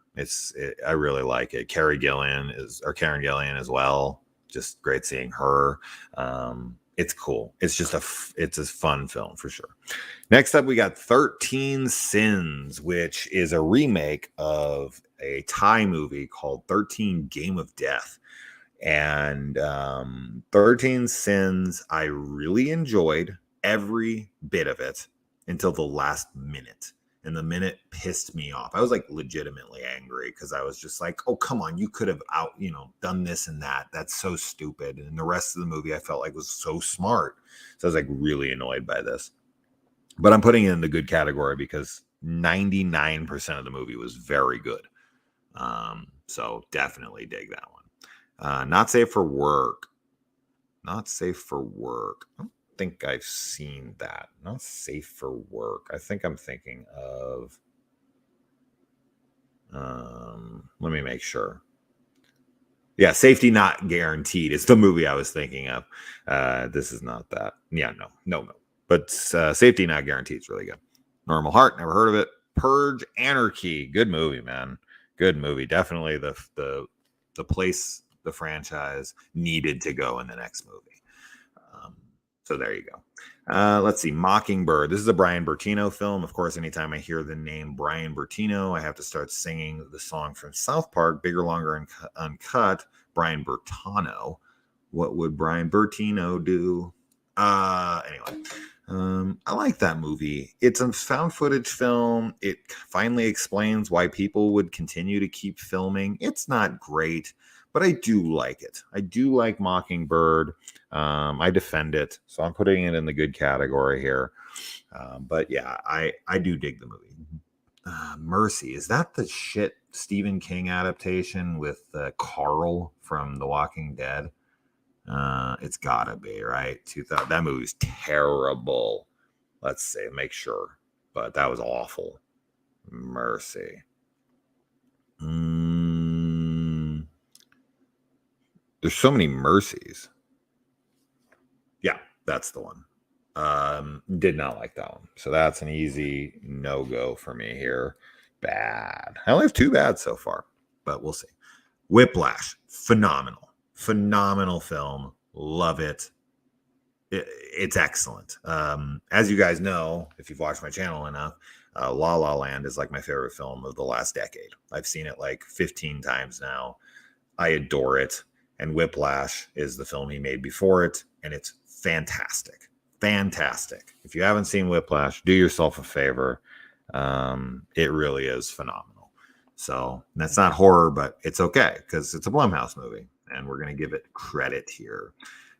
I really like it. Karen Gillan as well. Just great seeing her. It's cool. It's just it's a fun film for sure. Next up, we got 13 Sins, which is a remake of a Thai movie called 13 Game of Death. And 13 Sins, I really enjoyed every bit of it until the last minute. And the minute pissed me off. I was like legitimately angry because I was just like, oh, come on, you could have done this and that. That's so stupid. And the rest of the movie I felt like was so smart. So I was like really annoyed by this. But I'm putting it in the good category because 99% of the movie was very good. So definitely dig that one. Not Safe for Work. Not Safe for Work. I don't think I've seen that. Not Safe for Work. I think I'm thinking of. Let me make sure. Yeah, Safety Not Guaranteed is the movie I was thinking of. This is not that. Yeah, no. But Safety Not Guaranteed is really good. Normal Heart, never heard of it. Purge Anarchy, good movie, man. Good movie. Definitely the place the franchise needed to go in the next movie. So there you go. Let's see, Mockingbird. This is a Brian Bertino film. Of course, anytime I hear the name Brian Bertino, I have to start singing the song from South Park, Bigger, Longer, and Uncut, Brian Bertano. What would Brian Bertino do? Anyway, I like that movie. It's a found footage film. It finally explains why people would continue to keep filming. It's not great, but I do like it. I do like Mockingbird. I defend it, so I'm putting it in the good category here. But yeah, I do dig the movie. Mercy, is that the shit Stephen King adaptation with Carl from The Walking Dead? It's gotta be, right? 2000. That movie's terrible. Let's see, make sure. But that was awful. Mercy. There's so many Mercies. Yeah, that's the one. Did not like that one. So that's an easy no-go for me here. Bad. I only have 2 bad so far, but we'll see. Whiplash, phenomenal film. Love it. It's excellent. As you guys know, if you've watched my channel enough, La La Land is like my favorite film of the last decade. I've seen it like 15 times now. I adore it. And Whiplash is the film he made before it, and it's fantastic. Fantastic. If you haven't seen Whiplash, do yourself a favor. It really is phenomenal. So that's not horror, but it's okay because it's a Blumhouse movie, and we're going to give it credit here.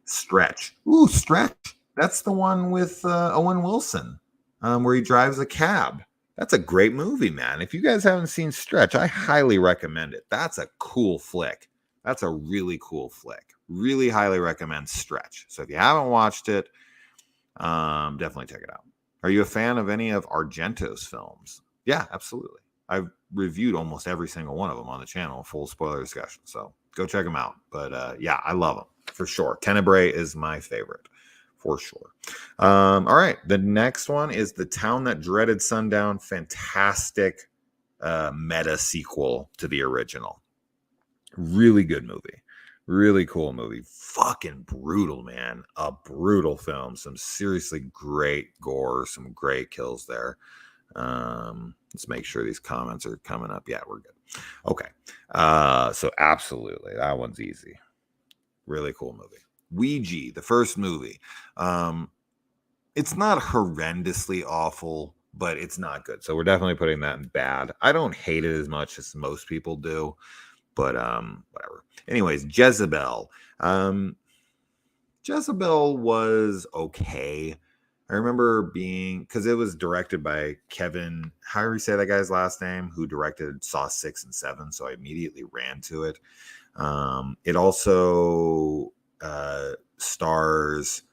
Stretch. Ooh, Stretch. That's the one with Owen Wilson, where he drives a cab. That's a great movie, man. If you guys haven't seen Stretch, I highly recommend it. That's a cool flick. That's a really cool flick. Really highly recommend Stretch. So if you haven't watched it, definitely check it out. Are you a fan of any of Argento's films? Yeah, absolutely. I've reviewed almost every single one of them on the channel, full spoiler discussion. So go check them out. But yeah, I love them for sure. Tenebrae is my favorite for sure. All right. The next one is The Town That Dreaded Sundown. Fantastic meta sequel to the original. Really good movie. Really cool movie. Fucking brutal, man. A brutal film. Some seriously great gore. Some great kills there. Let's make sure these comments are coming up. Yeah, we're good. Okay. So absolutely. That one's easy. Really cool movie. Ouija, the first movie. It's not horrendously awful, but it's not good. So we're definitely putting that in bad. I don't hate it as much as most people do. But whatever. Anyways, Jezebel. Jezebel was okay. I remember because it was directed by Kevin, how do you say that guy's last name, who directed Saw 6 and 7, so I immediately ran to it. It also stars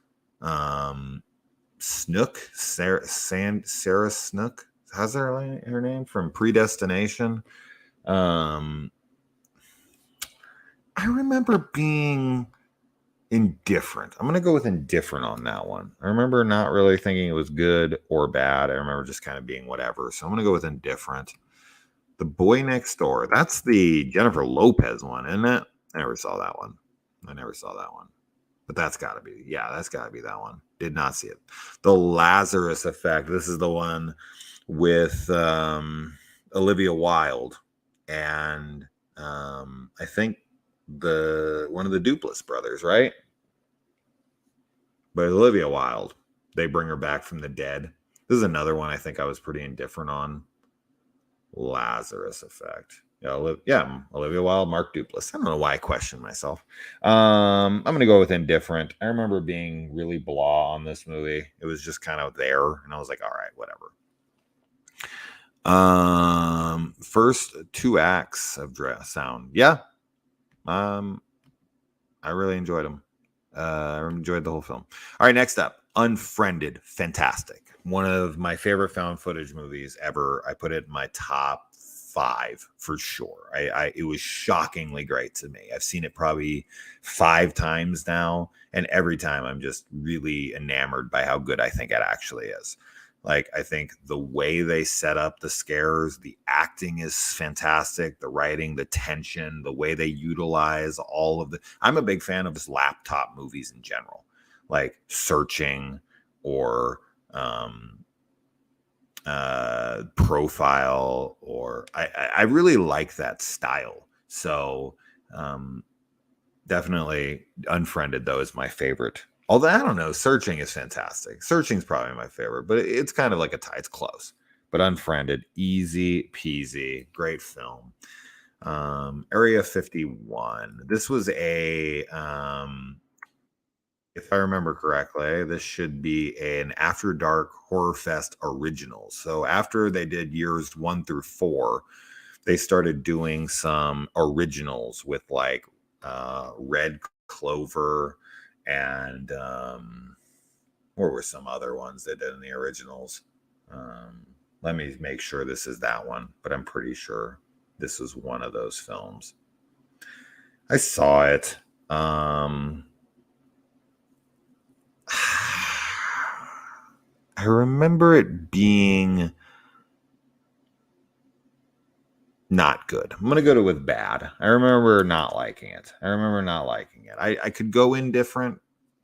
Snook, Sarah Snook. How's her name? From Predestination. I remember being indifferent. I'm going to go with indifferent on that one. I remember not really thinking it was good or bad. I remember just kind of being whatever. So I'm going to go with indifferent. The Boy Next Door. That's the Jennifer Lopez one, isn't it? I never saw that one. But that's got to be, that's got to be that one. Did not see it. The Lazarus Effect. This is the one with Olivia Wilde and I think one of the Duplass brothers, right? But Olivia Wilde, they bring her back from the dead. This is another one I think I was pretty indifferent on. Lazarus Effect. Olivia Wilde, Mark Duplass. I don't know why I questioned myself. I'm going to go with indifferent. I remember being really blah on this movie. It was just kind of there, and I was like, all right, whatever. First 2 acts of sound. Yeah. I really enjoyed them. I enjoyed the whole film. All right, next up, Unfriended. Fantastic. One of my favorite found footage movies ever. I put it in my top 5 for sure. It was shockingly great to me. I've seen it probably 5 times now, and every time I'm just really enamored by how good I think it actually is. Like, I think the way they set up the scares, the acting is fantastic, the writing, the tension, the way they utilize all of I'm a big fan of just laptop movies in general, like Searching, or profile, or I really like that style. So definitely Unfriended, though, is my favorite. Although I don't know, Searching is fantastic. Searching's probably my favorite, but it's kind of like a tie. It's close. But Unfriended, easy peasy, great film. Area 51. This was a if I remember correctly, this should be an After Dark Horror Fest original. So after they did years 1 through 4, they started doing some originals with like Red Clover and what were some other ones they did in the originals? Let me make sure this is that one, but I'm pretty sure this was one of those films. I saw it. I remember it being not good. I'm going to go to with bad. I remember not liking it. I could go indifferent,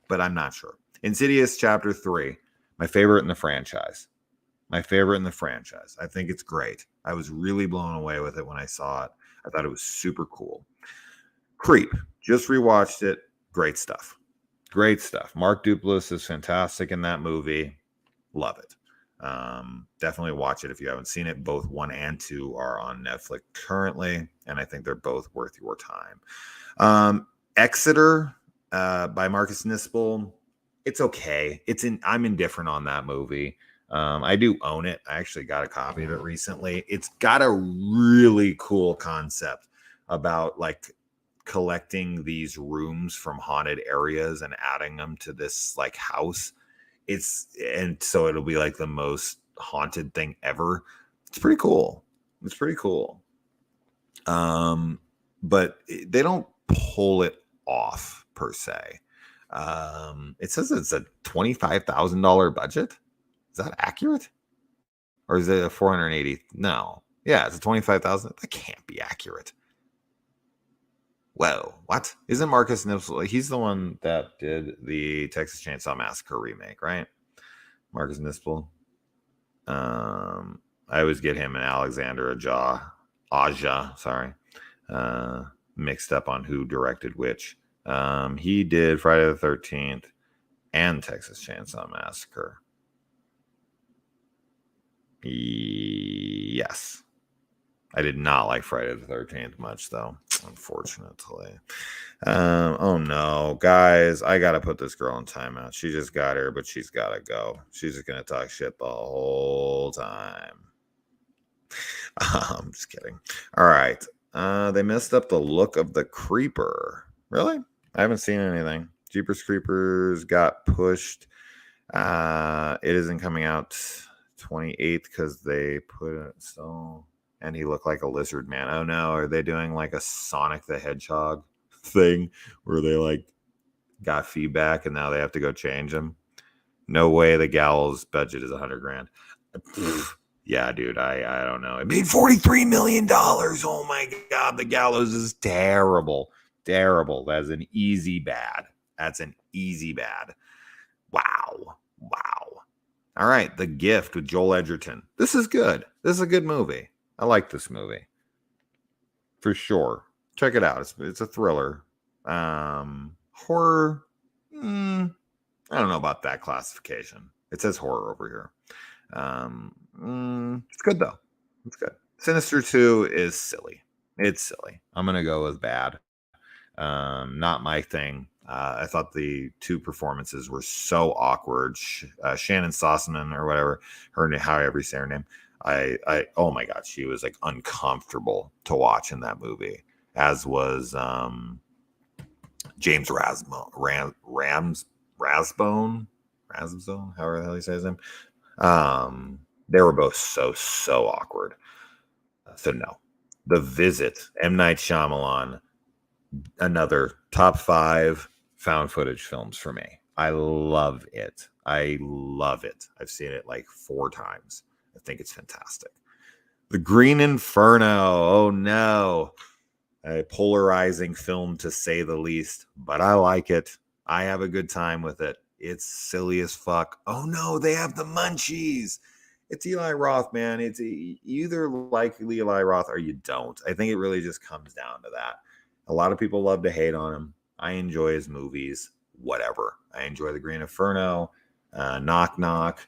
but I'm not sure. Insidious Chapter 3, my favorite in the franchise. I think it's great. I was really blown away with it when I saw it. I thought it was super cool. Creep, just rewatched it. Great stuff. Mark Duplass is fantastic in that movie. Love it. Definitely watch it if you haven't seen it. Both 1 and 2 are on Netflix currently, and I think they're both worth your time. Exeter by Marcus Nispel. It's okay. I'm indifferent on that movie. I do own it. I actually got a copy of it recently. It's got a really cool concept about like collecting these rooms from haunted areas and adding them to this like house. And so it'll be like the most haunted thing ever. It's pretty cool. But they don't pull it off per se. It says it's a $25,000 budget. Is that accurate? Or is it a 480? No. Yeah, it's a 25,000. That can't be accurate. Whoa, what? Isn't Marcus Nispel? He's the one that did the Texas Chainsaw Massacre remake, right? Marcus Nispel. I always get him and Alexander Aja, mixed up on who directed which. He did Friday the 13th and Texas Chainsaw Massacre. Yes. I did not like Friday the 13th much, though, unfortunately. Oh no, guys, I gotta put this girl in timeout. She just got here, but she's gotta go. She's just gonna talk shit the whole time. I'm just kidding. All right. They messed up the look of the Creeper. Really? I haven't seen anything. Jeepers Creepers got pushed. It isn't coming out 28th because they put it so. And he looked like a lizard man. Oh no, are they doing like a Sonic the Hedgehog thing where they like got feedback and now they have to go change them? No way the gallows budget is $100,000. Yeah, dude, I don't know. It made $43 million. Oh my God, the gallows is terrible. That's an easy bad. Wow. All right, The Gift with Joel Edgerton. This is good. This is a good movie. I like this movie for sure. Check it out. It's a thriller, horror. I don't know about that classification. It says horror over here. It's good though. It's good. Sinister 2 is silly. It's silly. I'm gonna go with bad. Not my thing. I thought the 2 performances were so awkward. Shannon Sossaman or whatever, however you say her name. Oh my God, she was like uncomfortable to watch in that movie, as was James Rathbone, however the hell he says him. They were both so awkward. So no. The Visit, M. Night Shyamalan, another top 5 found footage films for me. I love it. I've seen it like 4 times. I think it's fantastic. The Green Inferno. Oh no. A polarizing film to say the least, but I like it. I have a good time with it. It's silly as fuck. Oh no, they have the munchies. It's Eli Roth, man. You either like Eli Roth or you don't. I think it really just comes down to that. A lot of people love to hate on him. I enjoy his movies. Whatever. I enjoy the Green Inferno, Knock Knock,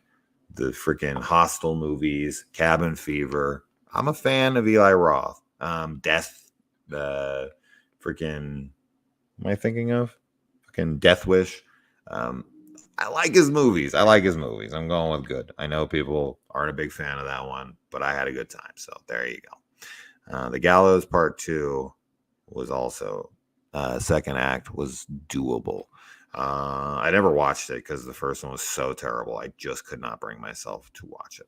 the freaking Hostel movies, Cabin Fever. I'm a fan of Eli Roth. Death, the freaking, am I thinking of? Fucking Death Wish. I like his movies. I'm going with good. I know people aren't a big fan of that one, but I had a good time. So there you go. The Gallows Part 2 was also, second act was doable. I never watched it because the first one was so terrible. I just could not bring myself to watch it.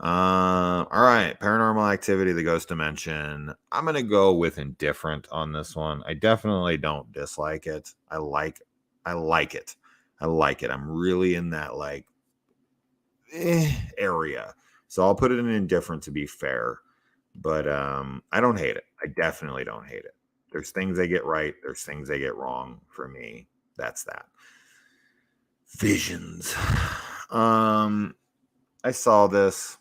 All right, Paranormal Activity, The Ghost Dimension. I'm gonna go with indifferent on this one. I definitely don't dislike it. I like it. I'm really in that like area, so I'll put it in indifferent to be fair. But I don't hate it. I definitely don't hate it. There's things they get right. There's things they get wrong. For me, that's that. Visions. I saw this.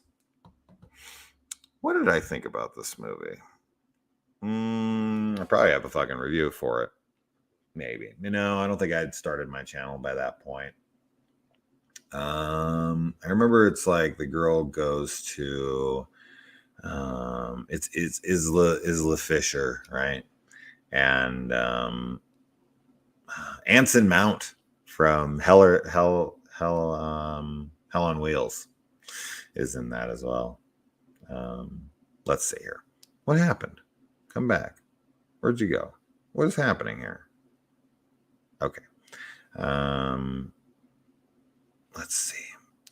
What did I think about this movie? I probably have a fucking review for it. Maybe. I don't think I'd started my channel by that point. I remember it's like the girl goes to it's Isla Fisher, right? And Anson Mount from Hell on Wheels is in that as well. Let's see here. What happened? Come back. Where'd you go? What is happening here? Okay. Let's see.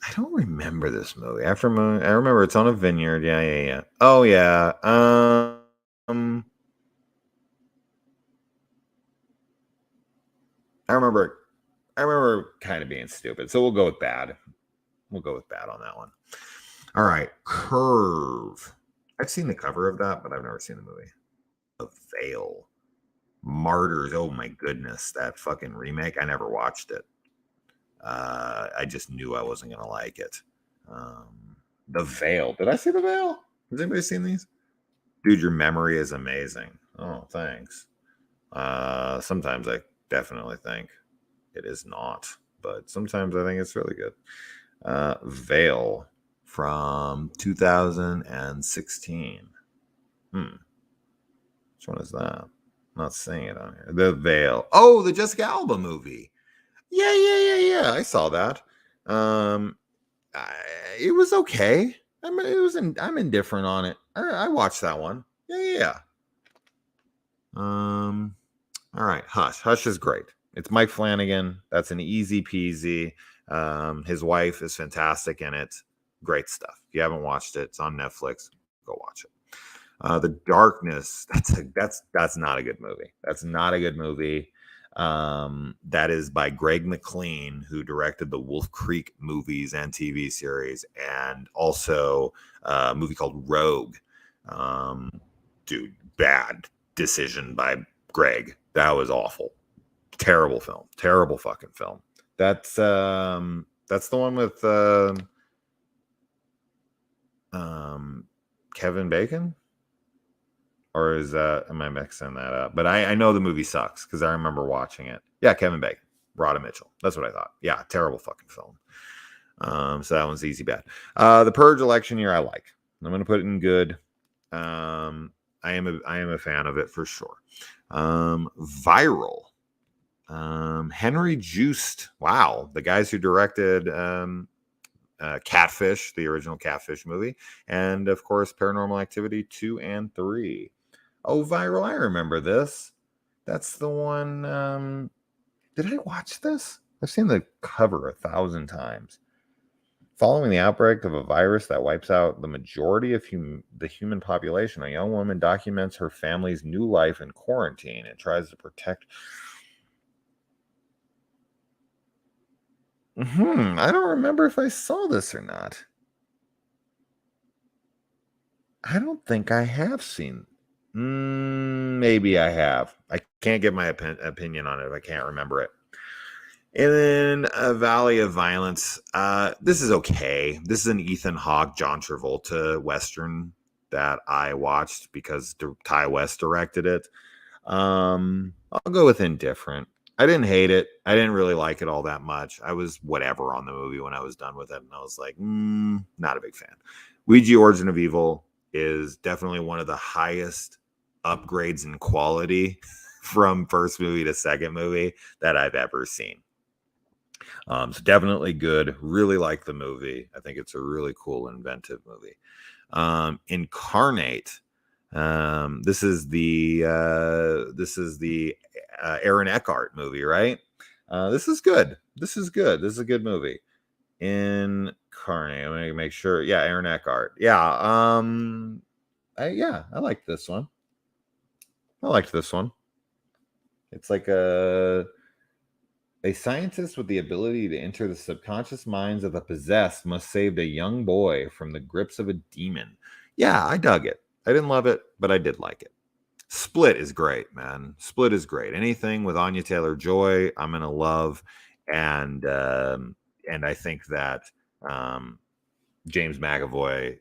I don't remember this movie. I remember it's on a vineyard. Yeah. Oh yeah. I remember kind of being stupid. So we'll go with bad. We'll go with bad on that one. All right. Curve. I've seen the cover of that, but I've never seen the movie. The Veil. Martyrs. Oh my goodness. That fucking remake. I never watched it. I just knew I wasn't going to like it. The Veil. Did I see The Veil? Has anybody seen these? Dude, your memory is amazing. Oh, thanks. Sometimes I definitely think it is not, but sometimes I think it's really good. Veil from 2016. Which one is that? I'm not seeing it on here. The Veil. Oh, the Jessica Alba movie. Yeah. I saw that. It was okay. I'm indifferent on it. I watched that one. Yeah. All right. Hush is great. It's Mike Flanagan. That's an easy peasy. His wife is fantastic in it. Great stuff. If you haven't watched it, it's on Netflix. Go watch it. The Darkness. That's not a good movie. That's not a good movie. That is by Greg McLean, who directed the Wolf Creek movies and TV series, and also a movie called Rogue. Dude, bad decision by Greg. That was awful. Terrible film. Terrible fucking film. That's the one with Kevin Bacon? Or am I mixing that up? But I know the movie sucks because I remember watching it. Yeah, Kevin Bacon, Rhoda Mitchell. That's what I thought. Yeah, terrible fucking film. So that one's easy bad. The Purge election year I like. I'm gonna put it in good. I am a fan of it for sure. Viral. Henry Joost. Wow, the guys who directed Catfish, the original Catfish movie, and of course Paranormal Activity 2 and 3. Oh, Viral, I remember this. That's the one. Did I watch this? I've seen the cover 1,000 times. Following the outbreak of a virus that wipes out the majority of the human population, a young woman documents her family's new life in quarantine and tries to protect. I don't remember if I saw this or not. I don't think I have seen. Maybe I have. I can't give my opinion on it if I can't remember it. And then A Valley of Violence. This is okay. This is an Ethan Hawke, John Travolta Western that I watched because Ty West directed it. I'll go with indifferent. I didn't hate it. I didn't really like it all that much. I was whatever on the movie when I was done with it. And I was like, not a big fan. Ouija Origin of Evil is definitely one of the highest upgrades in quality from first movie to second movie that I've ever seen. So definitely good. Really like the movie. I think it's a really cool, inventive movie. Incarnate. This is the Aaron Eckhart movie, right? This is good. This is good. This is a good movie. Incarnate. I'm gonna make sure. Yeah, Aaron Eckhart. Yeah. I liked this one. I liked this one. It's like a scientist with the ability to enter the subconscious minds of the possessed must save a young boy from the grips of a demon. Yeah, I dug it. I didn't love it, but I did like it. Split is great, man. Split is great. Anything with Anya Taylor-Joy, I'm gonna love, and I think that James McAvoy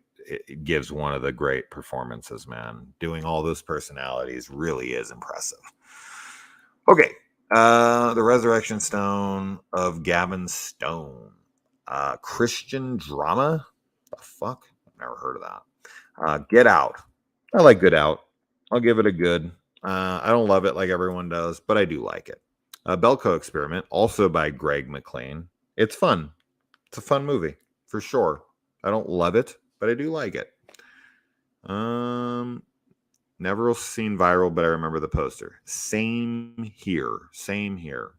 gives one of the great performances. Man, doing all those personalities really is impressive. Okay, The Resurrection Stone of Gavin Stone. Christian drama? The fuck? I've never heard of that. Get Out. I like Get Out. I'll give it a good. I don't love it like everyone does, but I do like it. Belko Experiment, also by Greg McLean. It's fun. It's a fun movie, for sure. I don't love it, but I do like it. Never seen Viral, but I remember the poster. Same here. Same here.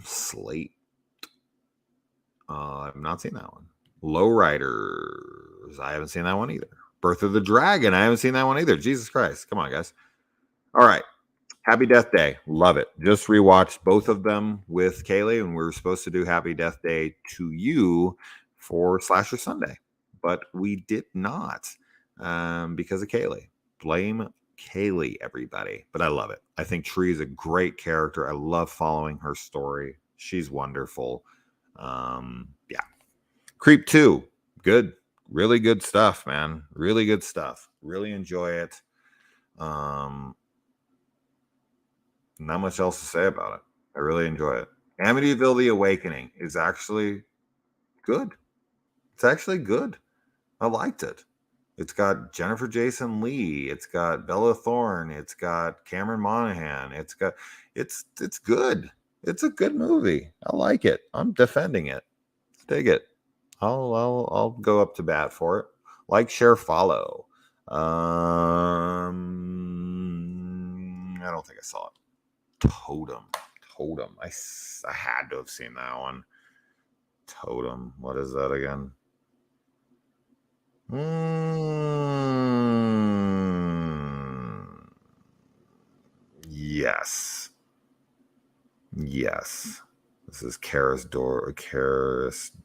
Slate. I've not seen that one. Lowriders. I haven't seen that one either. Birth of the Dragon. I haven't seen that one either. Jesus Christ. Come on, guys. All right. Happy Death Day. Love it. Just rewatched both of them with Kaylee, and we were supposed to do Happy Death Day to you for Slasher Sunday, but we did not because of Kaylee. Blame Kaylee, everybody. But I love it. I think Tree is a great character. I love following her story. She's wonderful. Yeah. Creep 2. Good. Really good stuff, man. Really good stuff. Really enjoy it. Not much else to say about it. I really enjoy it. Amityville: The Awakening is actually good. It's actually good. I liked it. It's got Jennifer Jason Leigh. It's got Bella Thorne. It's got Cameron Monaghan. It's good. It's a good movie. I like it. I'm defending it. Dig it. I'll go up to bat for it. Like, share, follow. I don't think I saw it. Totem. I had to have seen that one. Totem. What is that again? Yes. This is Karis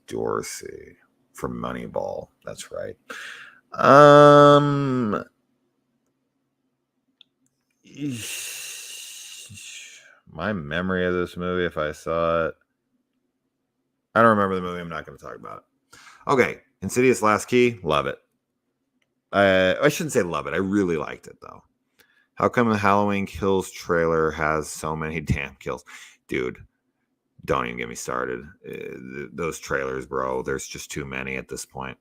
Dorsey from Moneyball. That's right. My memory of this movie, if I saw it, I don't remember the movie. I'm not going to talk about it. Okay, Insidious Last Key, love it. I shouldn't say love it. I really liked it, though. How come the Halloween Kills trailer has so many damn kills? Dude, don't even get me started. Those trailers, bro, there's just too many at this point.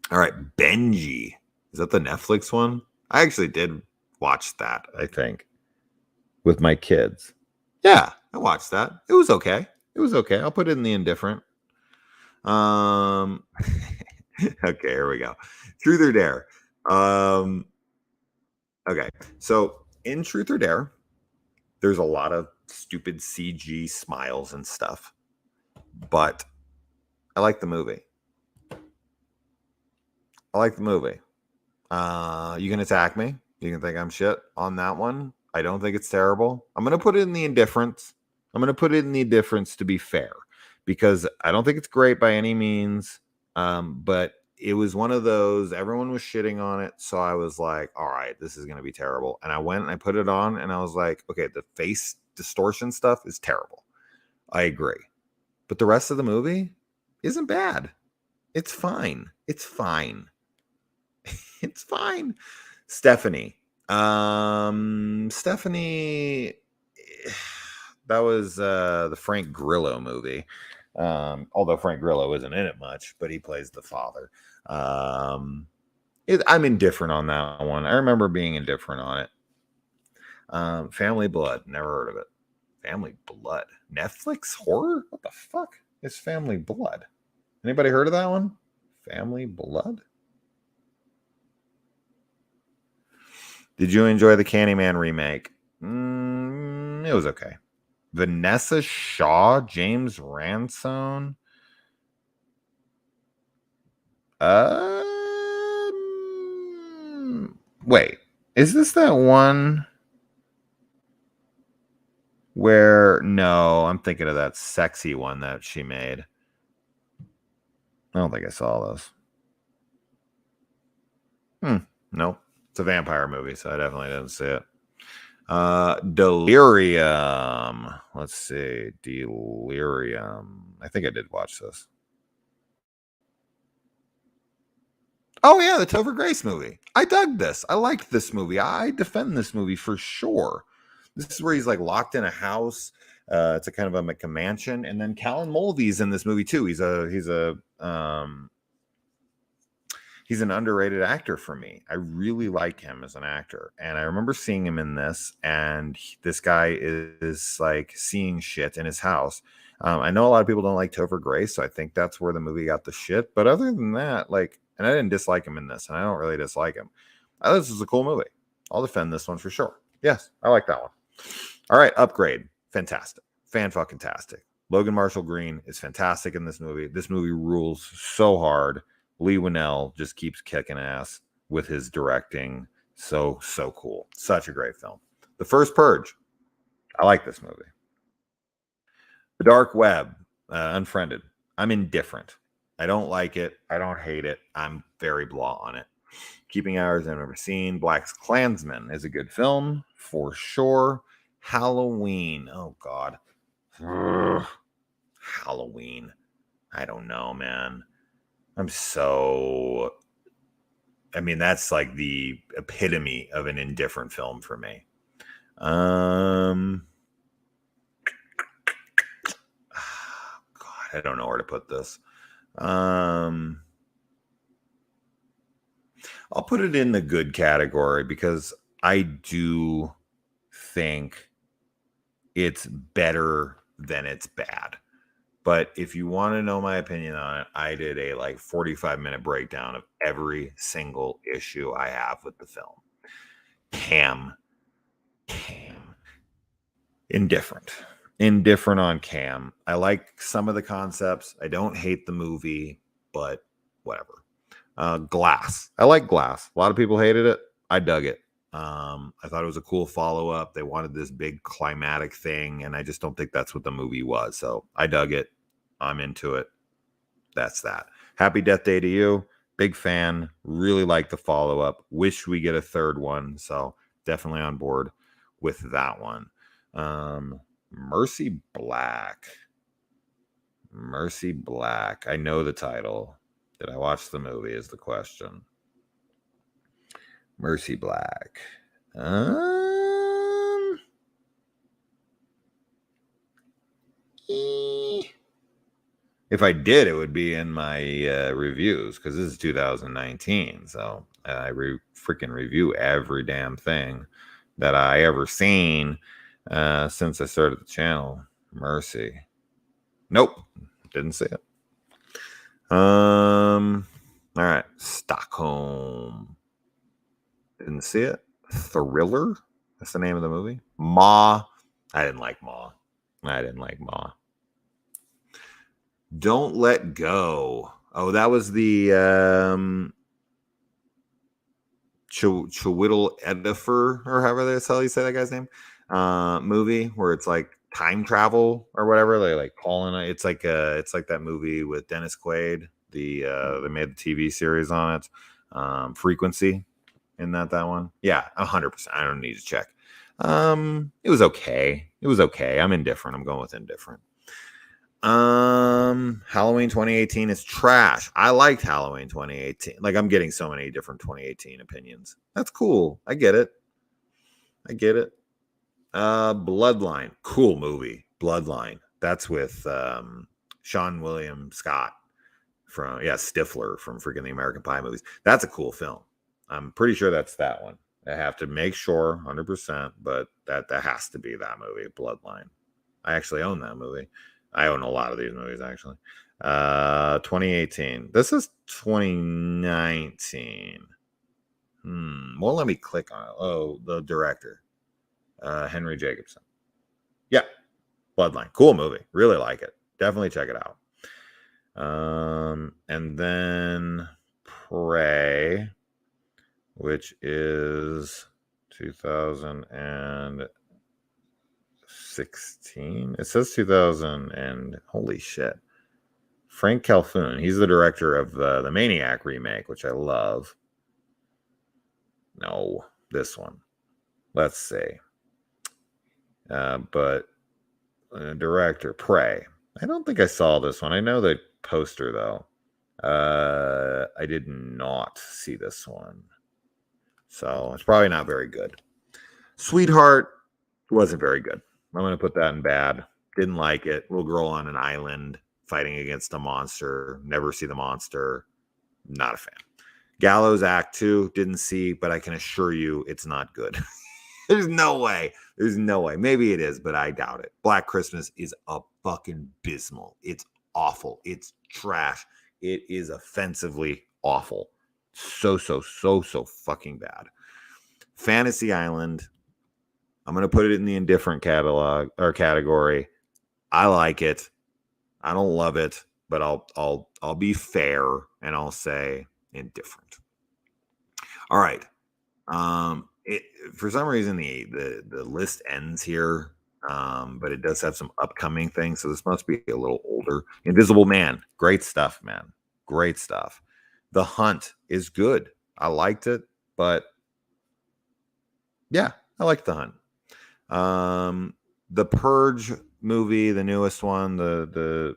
All right, Benji. Is that the Netflix one? I actually did watch that, I think, with my kids. Yeah, I watched that. It was okay. I'll put it in the indifferent. Okay, here we go. Truth or Dare. Okay, so in Truth or Dare, there's a lot of stupid CG smiles and stuff, but I like the movie. You can attack me. You can think I'm shit on that one. I don't think it's terrible. I'm going to put it in the indifference. To be fair, because I don't think it's great by any means. But it was one of those, everyone was shitting on it. So I was like, all right, this is going to be terrible. And I went and I put it on and I was like, okay, the face distortion stuff is terrible. I agree. But the rest of the movie isn't bad. It's fine. It's fine. It's fine. Stephanie. Stephanie, that was the Frank Grillo movie. Although Frank Grillo isn't in it much, but he plays the father. I'm indifferent on that one. I remember being indifferent on it. Family Blood. Never heard of it. Family Blood. Netflix horror? What the fuck is Family Blood? Anybody heard of that one? Family Blood? Did you enjoy the Candyman remake? It was okay. Vanessa Shaw, James Ransone. Wait, is this that one where? No, I'm thinking of that sexy one that she made. I don't think I saw those. Nope. It's a vampire movie, so I definitely didn't see it. Delirium. Let's see. Delirium. I think I did watch this. Oh, yeah, the Topher Grace movie. I dug this. I liked this movie. I defend this movie for sure. This is where he's like locked in a house. It's a kind of like a mansion. And then Callan Mulvey's in this movie too. He's an underrated actor for me. I really like him as an actor. And I remember seeing him in this, and this guy is like seeing shit in his house. I know a lot of people don't like Topher Grace, so I think that's where the movie got the shit. But other than that, like, and I didn't dislike him in this, and I don't really dislike him. I thought this was a cool movie. I'll defend this one for sure. Yes, I like that one. All right, Upgrade. Fantastic. Fan-fucking-tastic. Logan Marshall Green is fantastic in this movie. This movie rules so hard. Lee Winnell just keeps kicking ass with his directing. So cool. Such a great film. The first Purge. I like this movie. The Dark Web. Unfriended. I'm indifferent. I don't like it. I don't hate it. I'm very blah on it. Keeping Hours I've never seen. Black Klansman is a good film for sure. Halloween. Oh, God. Ugh. Halloween. I don't know, man. That's like the epitome of an indifferent film for me. God, I don't know where to put this. I'll put it in the good category because I do think it's better than it's bad. But if you want to know my opinion on it, I did a 45-minute breakdown of every single issue I have with the film. Cam. Indifferent on Cam. I like some of the concepts. I don't hate the movie, but whatever. Glass. I like Glass. A lot of people hated it. I dug it. I thought it was a cool follow-up. They wanted this big climatic thing, and I just don't think that's what the movie was. So I dug it. I'm into it. That's that. Happy Death Day to You. Big fan. Really like the follow-up. Wish we get a third one. So definitely on board with that one. Mercy Black. I know the title. Did I watch the movie is the question. Mercy Black. If I did, it would be in my reviews because this is 2019. So I freaking review every damn thing that I ever seen since I started the channel. Mercy. Nope. Didn't see it. All right. Stockholm. Didn't see it. Thriller. That's the name of the movie. Ma. I didn't like Ma. Don't Let Go. Oh, that was the Chiwetel Ejiofor, or however that's how you say that guy's name, movie where it's like time travel or whatever. They like calling it. It's like that movie with Dennis Quaid. They made the TV series on it. Frequency. Isn't that one? Yeah, 100%. I don't need to check. It was okay. It was okay. I'm indifferent. I'm going with indifferent. Halloween 2018 is trash. I liked Halloween 2018. Like, I'm getting so many different 2018 opinions. That's cool. I get it. I get it. Bloodline. Cool movie. Bloodline. That's with Sean William Scott from Stifler from freaking the American Pie movies. That's a cool film. I'm pretty sure that's that one. I have to make sure 100%, but that has to be that movie, Bloodline. I actually own that movie. I own a lot of these movies actually. 2018. This is 2019. Won't let me click on it. Oh, the director, Henry Jacobson. Yeah, Bloodline. Cool movie. Really like it. Definitely check it out. And then Prey, which is 2016. It says 2000 and holy shit. Frank Calhoun. He's the director of the Maniac remake, which I love. No, this one. Let's see. But director, Prey. I don't think I saw this one. I know the poster, though. I did not see this one. So it's probably not very good. Sweetheart wasn't very good. I'm going to put that in bad. Didn't like it. Little girl on an island fighting against a monster. Never see the monster. Not a fan. Gallows Act 2, didn't see, but I can assure you it's not good. There's no way. There's no way. Maybe it is, but I doubt it. Black Christmas is a fucking abysmal. It's awful. It's trash. It is offensively awful. So fucking bad. Fantasy Island. I'm going to put it in the indifferent category. I like it. I don't love it, but I'll be fair and I'll say indifferent. All right. For some reason the list ends here, but it does have some upcoming things, so this must be a little older. Invisible Man, great stuff, man, great stuff. The Hunt is good. I liked it, but yeah, I liked The Hunt. The Purge movie, the newest one, the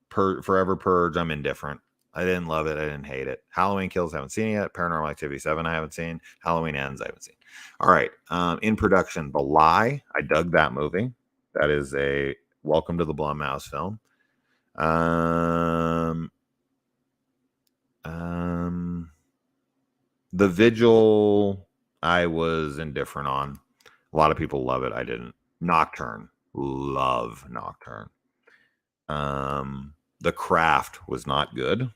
Forever Purge, I'm indifferent. I didn't love it. I didn't hate it. Halloween Kills, haven't seen it yet. Paranormal Activity 7, I haven't seen. Halloween Ends, I haven't seen. All right. In production, The Lie. I dug that movie. That is a welcome to the Blumhouse film. The Vigil, I was indifferent on. A lot of people love it. I didn't. Nocturne. Love Nocturne. The Craft was not good.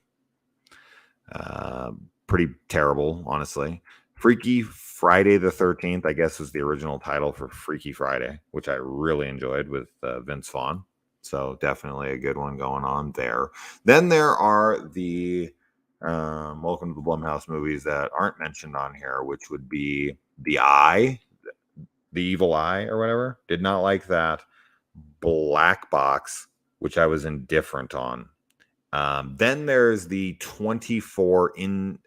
Pretty terrible, honestly. Freaky Friday the 13th, I guess, was the original title for Freaky Friday, which I really enjoyed with Vince Vaughn. So definitely a good one going on there. Then there are the welcome to the Blumhouse movies that aren't mentioned on here, which would be The Eye, The Evil Eye or whatever. Did not like that. Black Box, which I was indifferent on. Then there's the 24 Into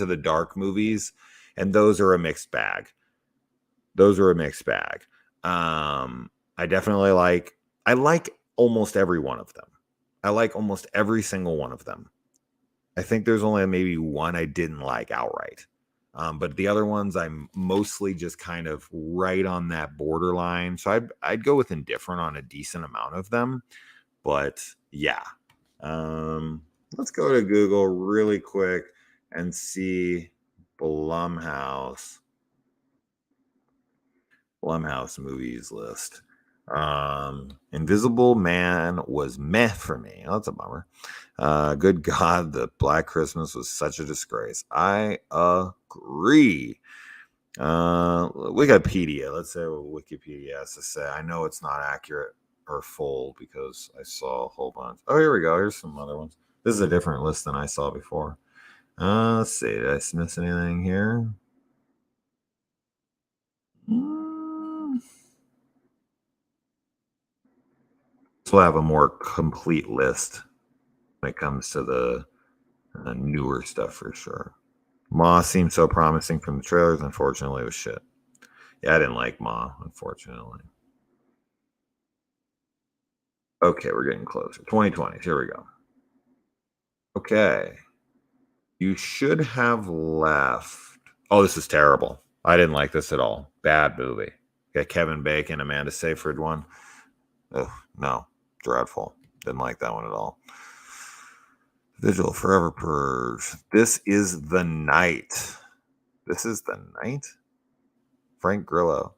the Dark movies, and those are a mixed bag. I definitely like almost every one of them. I like almost every single one of them. I think there's only maybe one I didn't like outright. But the other ones I'm mostly just kind of right on that borderline. So I'd go with indifferent on a decent amount of them. But yeah. Let's go to Google really quick and see Blumhouse movies list. Invisible Man was meh for me. Oh, that's a bummer. Good God, the Black Christmas was such a disgrace. I agree. Wikipedia. Let's say what Wikipedia has to say. I know it's not accurate or full because I saw a whole bunch. Oh, here we go. Here's some other ones. This is a different list than I saw before. Let's see. Did I miss anything here? So we'll have a more complete list when it comes to the newer stuff for sure. Moss seemed so promising from the trailers. Unfortunately, it was shit. Yeah, I didn't like Ma, unfortunately. Okay, we're getting closer. 2020. Here we go. Okay. You should have left. Oh, this is terrible. I didn't like this at all. Bad movie. Got Kevin Bacon, Amanda Seyfried one. Ugh, no, dreadful. Didn't like that one at all. Vigil, Forever, Purge. This is the night. This is the night. Frank Grillo.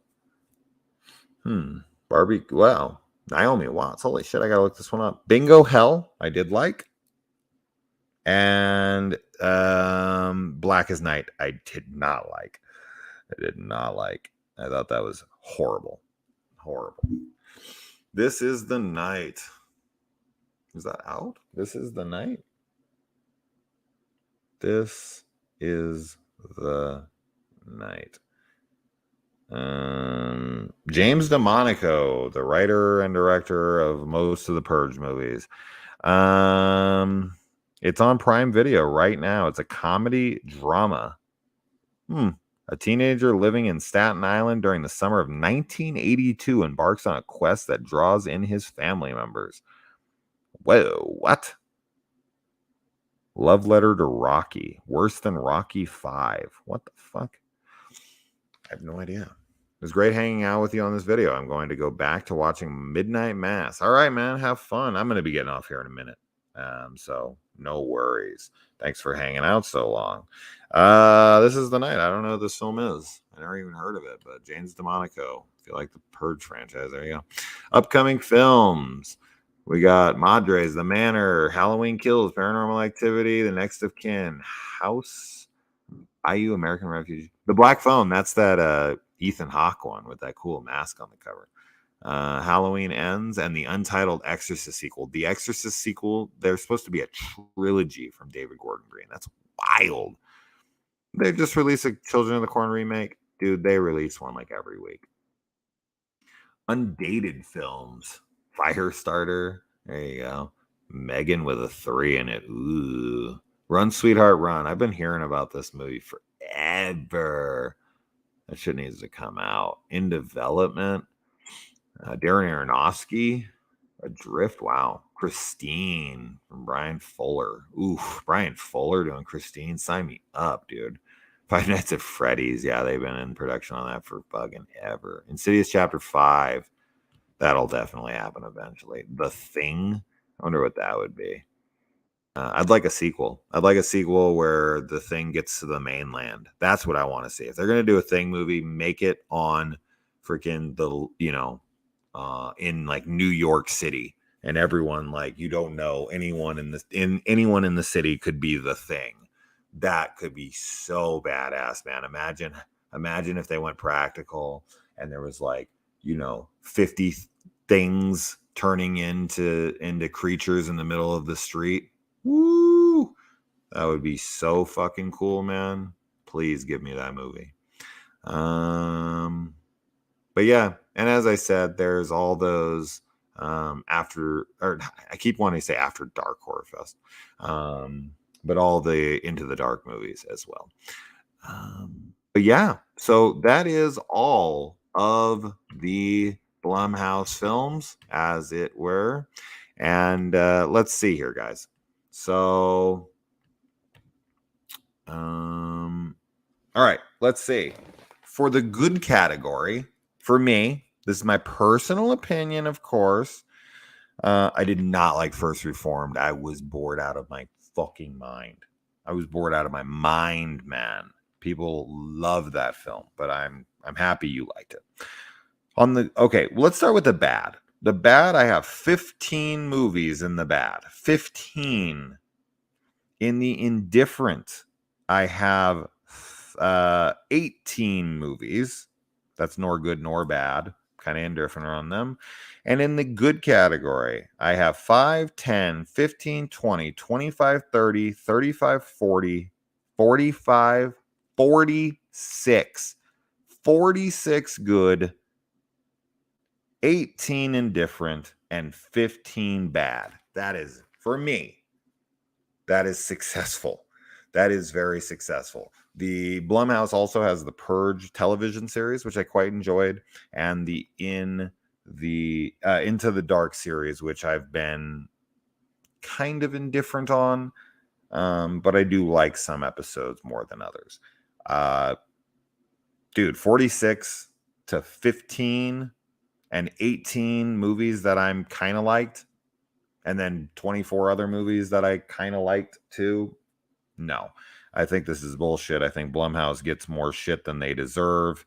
Barbie. Wow. Naomi Watts. Holy shit! I gotta look this one up. Bingo Hell. I did like. And Black as Night. I did not like. I did not like. I thought that was horrible. Horrible. This is the night. Is that out? This is the night. This is the night. James DeMonico, the writer and director of most of the Purge movies. It's on Prime Video right now. It's a comedy drama. A teenager living in Staten Island during the summer of 1982 embarks on a quest that draws in his family members. Whoa, what? Love Letter to Rocky. Worse than Rocky 5. What the fuck? I have no idea. It was great hanging out with you on this video. I'm going to go back to watching Midnight Mass. All right, man. Have fun. I'm going to be getting off here in a minute. So no worries. Thanks for hanging out so long. This is the night. I don't know what this film is. I never even heard of it, but James DeMonico. If you like the Purge franchise, there you go. Upcoming films. We got Madres, The Manor, Halloween Kills, Paranormal Activity, The Next of Kin, House, IU, American Refugee. The Black Phone, that's that Ethan Hawke one with that cool mask on the cover. Halloween Ends, and the Untitled Exorcist sequel. The Exorcist sequel, there's supposed to be a trilogy from David Gordon Green. That's wild. They just released a Children of the Corn remake. Dude, they release one like every week. Undated films. Firestarter. There you go. Megan with a 3 in it. Ooh. Run, Sweetheart, Run. I've been hearing about this movie forever. That shit needs to come out. In development. Darren Aronofsky. Adrift. Wow. Christine from Brian Fuller. Ooh, Brian Fuller doing Christine. Sign me up, dude. Five Nights at Freddy's. Yeah, they've been in production on that for bugging ever. Insidious Chapter 5. That'll definitely happen eventually. The Thing. I wonder what that would be. I'd like a sequel. I'd like a sequel where the Thing gets to the mainland. That's what I want to see. If they're going to do a Thing movie, make it on freaking in like New York City, and everyone, like, you don't know anyone anyone in the city could be the Thing. That could be so badass, man. Imagine if they went practical and there was 50 things turning into creatures in the middle of the street. Woo! That would be so fucking cool, man. Please give me that movie. But yeah, and as I said, there's all those I keep wanting to say After Dark Horror Fest, but all the Into the Dark movies as well. But yeah, so that is all of the Blumhouse films, as it were. And let's see here, guys. So, all right, let's see. For the good category, for me, this is my personal opinion, of course. I did not like First Reformed. I was bored out of my fucking mind. I was bored out of my mind, man. People love that film, but I'm happy you liked it. Okay, let's start with the bad. The bad, I have 15 movies in the bad. 15. In the indifferent, I have 18 movies. That's nor good nor bad. Kind of indifferent on them. And in the good category, I have 5, 10, 15, 20, 25, 30, 35, 40, 45, 46. 46 good, 18 indifferent, and 15 bad. That is, for me, that is successful. That is very successful. The Blumhouse also has the Purge television series, which I quite enjoyed, and the Into the Dark series, which I've been kind of indifferent on, but I do like some episodes more than others. Dude, 46 to 15 and 18 movies that I'm kind of liked, and then 24 other movies that I kind of liked too. No, I think this is bullshit. I think Blumhouse gets more shit than they deserve.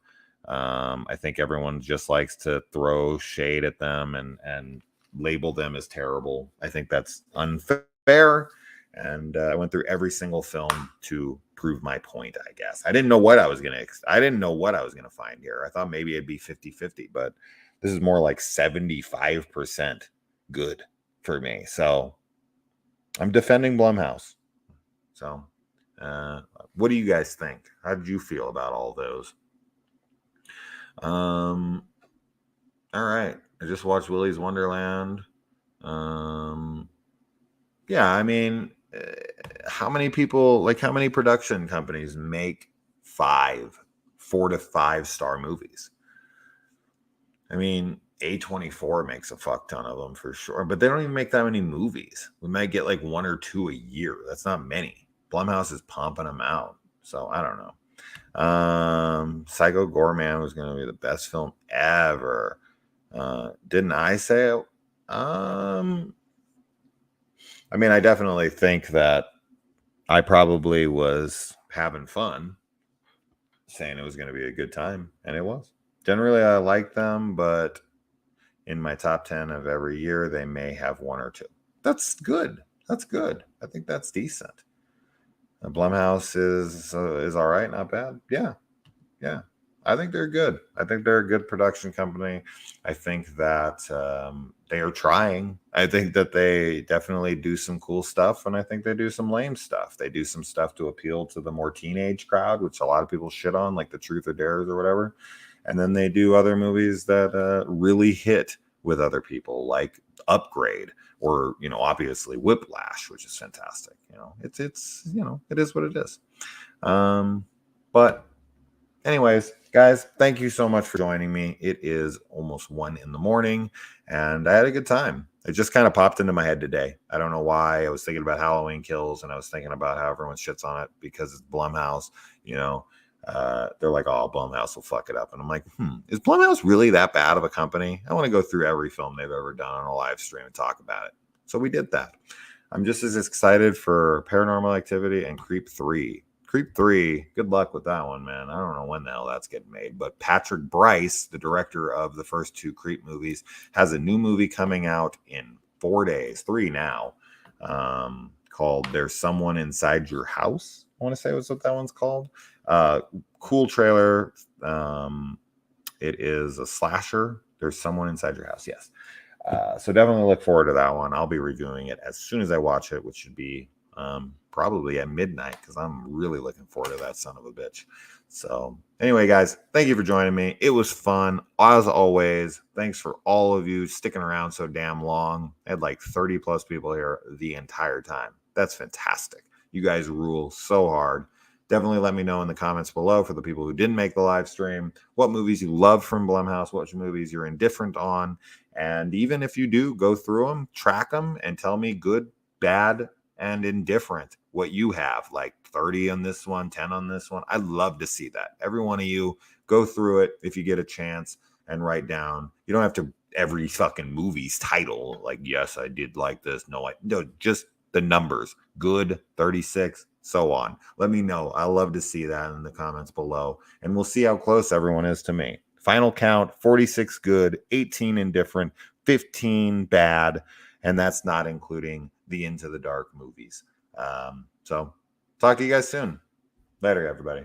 I think everyone just likes to throw shade at them and label them as terrible. I think that's unfair. And I went through every single film to prove my point, I guess. I didn't know what I was going to find here. I thought maybe it'd be 50-50, but this is more like 75% good for me. So I'm defending Blumhouse. So, what do you guys think? How did you feel about all those? All right. I just watched Willy's Wonderland. Yeah, I mean, how many production companies make 4 to 5 star movies? I mean, A24 makes a fuck ton of them for sure, but they don't even make that many movies. We might get like 1 or 2 a year. That's not many. Blumhouse is pumping them out. So I don't know. Psycho Goreman was going to be the best film ever. Didn't I say it? I mean, I definitely think that I probably was having fun saying it was going to be a good time, and it was. Generally, I like them, but in my top 10 of every year, they may have 1 or 2. That's good. That's good. I think that's decent. Blumhouse is all right, not bad. Yeah. I think they're good. I think they're a good production company. I think that they are trying. I think that they definitely do some cool stuff, and I think they do some lame stuff. They do some stuff to appeal to the more teenage crowd, which a lot of people shit on, like the Truth or Dares or whatever. And then they do other movies that really hit with other people, like Upgrade, or obviously Whiplash, which is fantastic. It's it is what it is. But anyways, guys, thank you so much for joining me. It is almost 1 a.m, and I had a good time. It just kind of popped into my head today. I don't know why. I was thinking about Halloween Kills, and I was thinking about how everyone shits on it because it's Blumhouse. They're like, oh, Blumhouse will fuck it up. And I'm like, is Blumhouse really that bad of a company? I want to go through every film they've ever done on a live stream and talk about it. So we did that. I'm just as excited for Paranormal Activity and Creep 3. Creep 3, good luck with that one, man. I don't know when the hell that's getting made. But Patrick Bryce, the director of the first 2 Creep movies, has a new movie coming out in 4 days, 3 now, called There's Someone Inside Your House. I want to say was what that one's called. Cool trailer. It is a slasher. There's Someone Inside Your House. Yes. So definitely look forward to that one. I'll be reviewing it as soon as I watch it, which should be probably at midnight, because I'm really looking forward to that son of a bitch. So anyway, guys, thank you for joining me. It was fun. As always, thanks for all of you sticking around so damn long. I had like 30 plus people here the entire time. That's fantastic. You guys rule so hard. Definitely let me know in the comments below, for the people who didn't make the live stream, what movies you love from Blumhouse, what movies you're indifferent on. And even if you do, go through them, track them, and tell me good, bad, and indifferent what you have, like 30 on this one, 10 on this one. I'd love to see that. Every one of you, go through it if you get a chance and write down. You don't have to every fucking movie's title, like, yes, I did like this. No, just the numbers. Good, 36, so on. Let me know. I love to see that in the comments below, and we'll see how close everyone is to me. Final count: 46 good, 18 indifferent, 15 bad, and that's not including the Into the Dark movies. So talk to you guys soon. Later, everybody.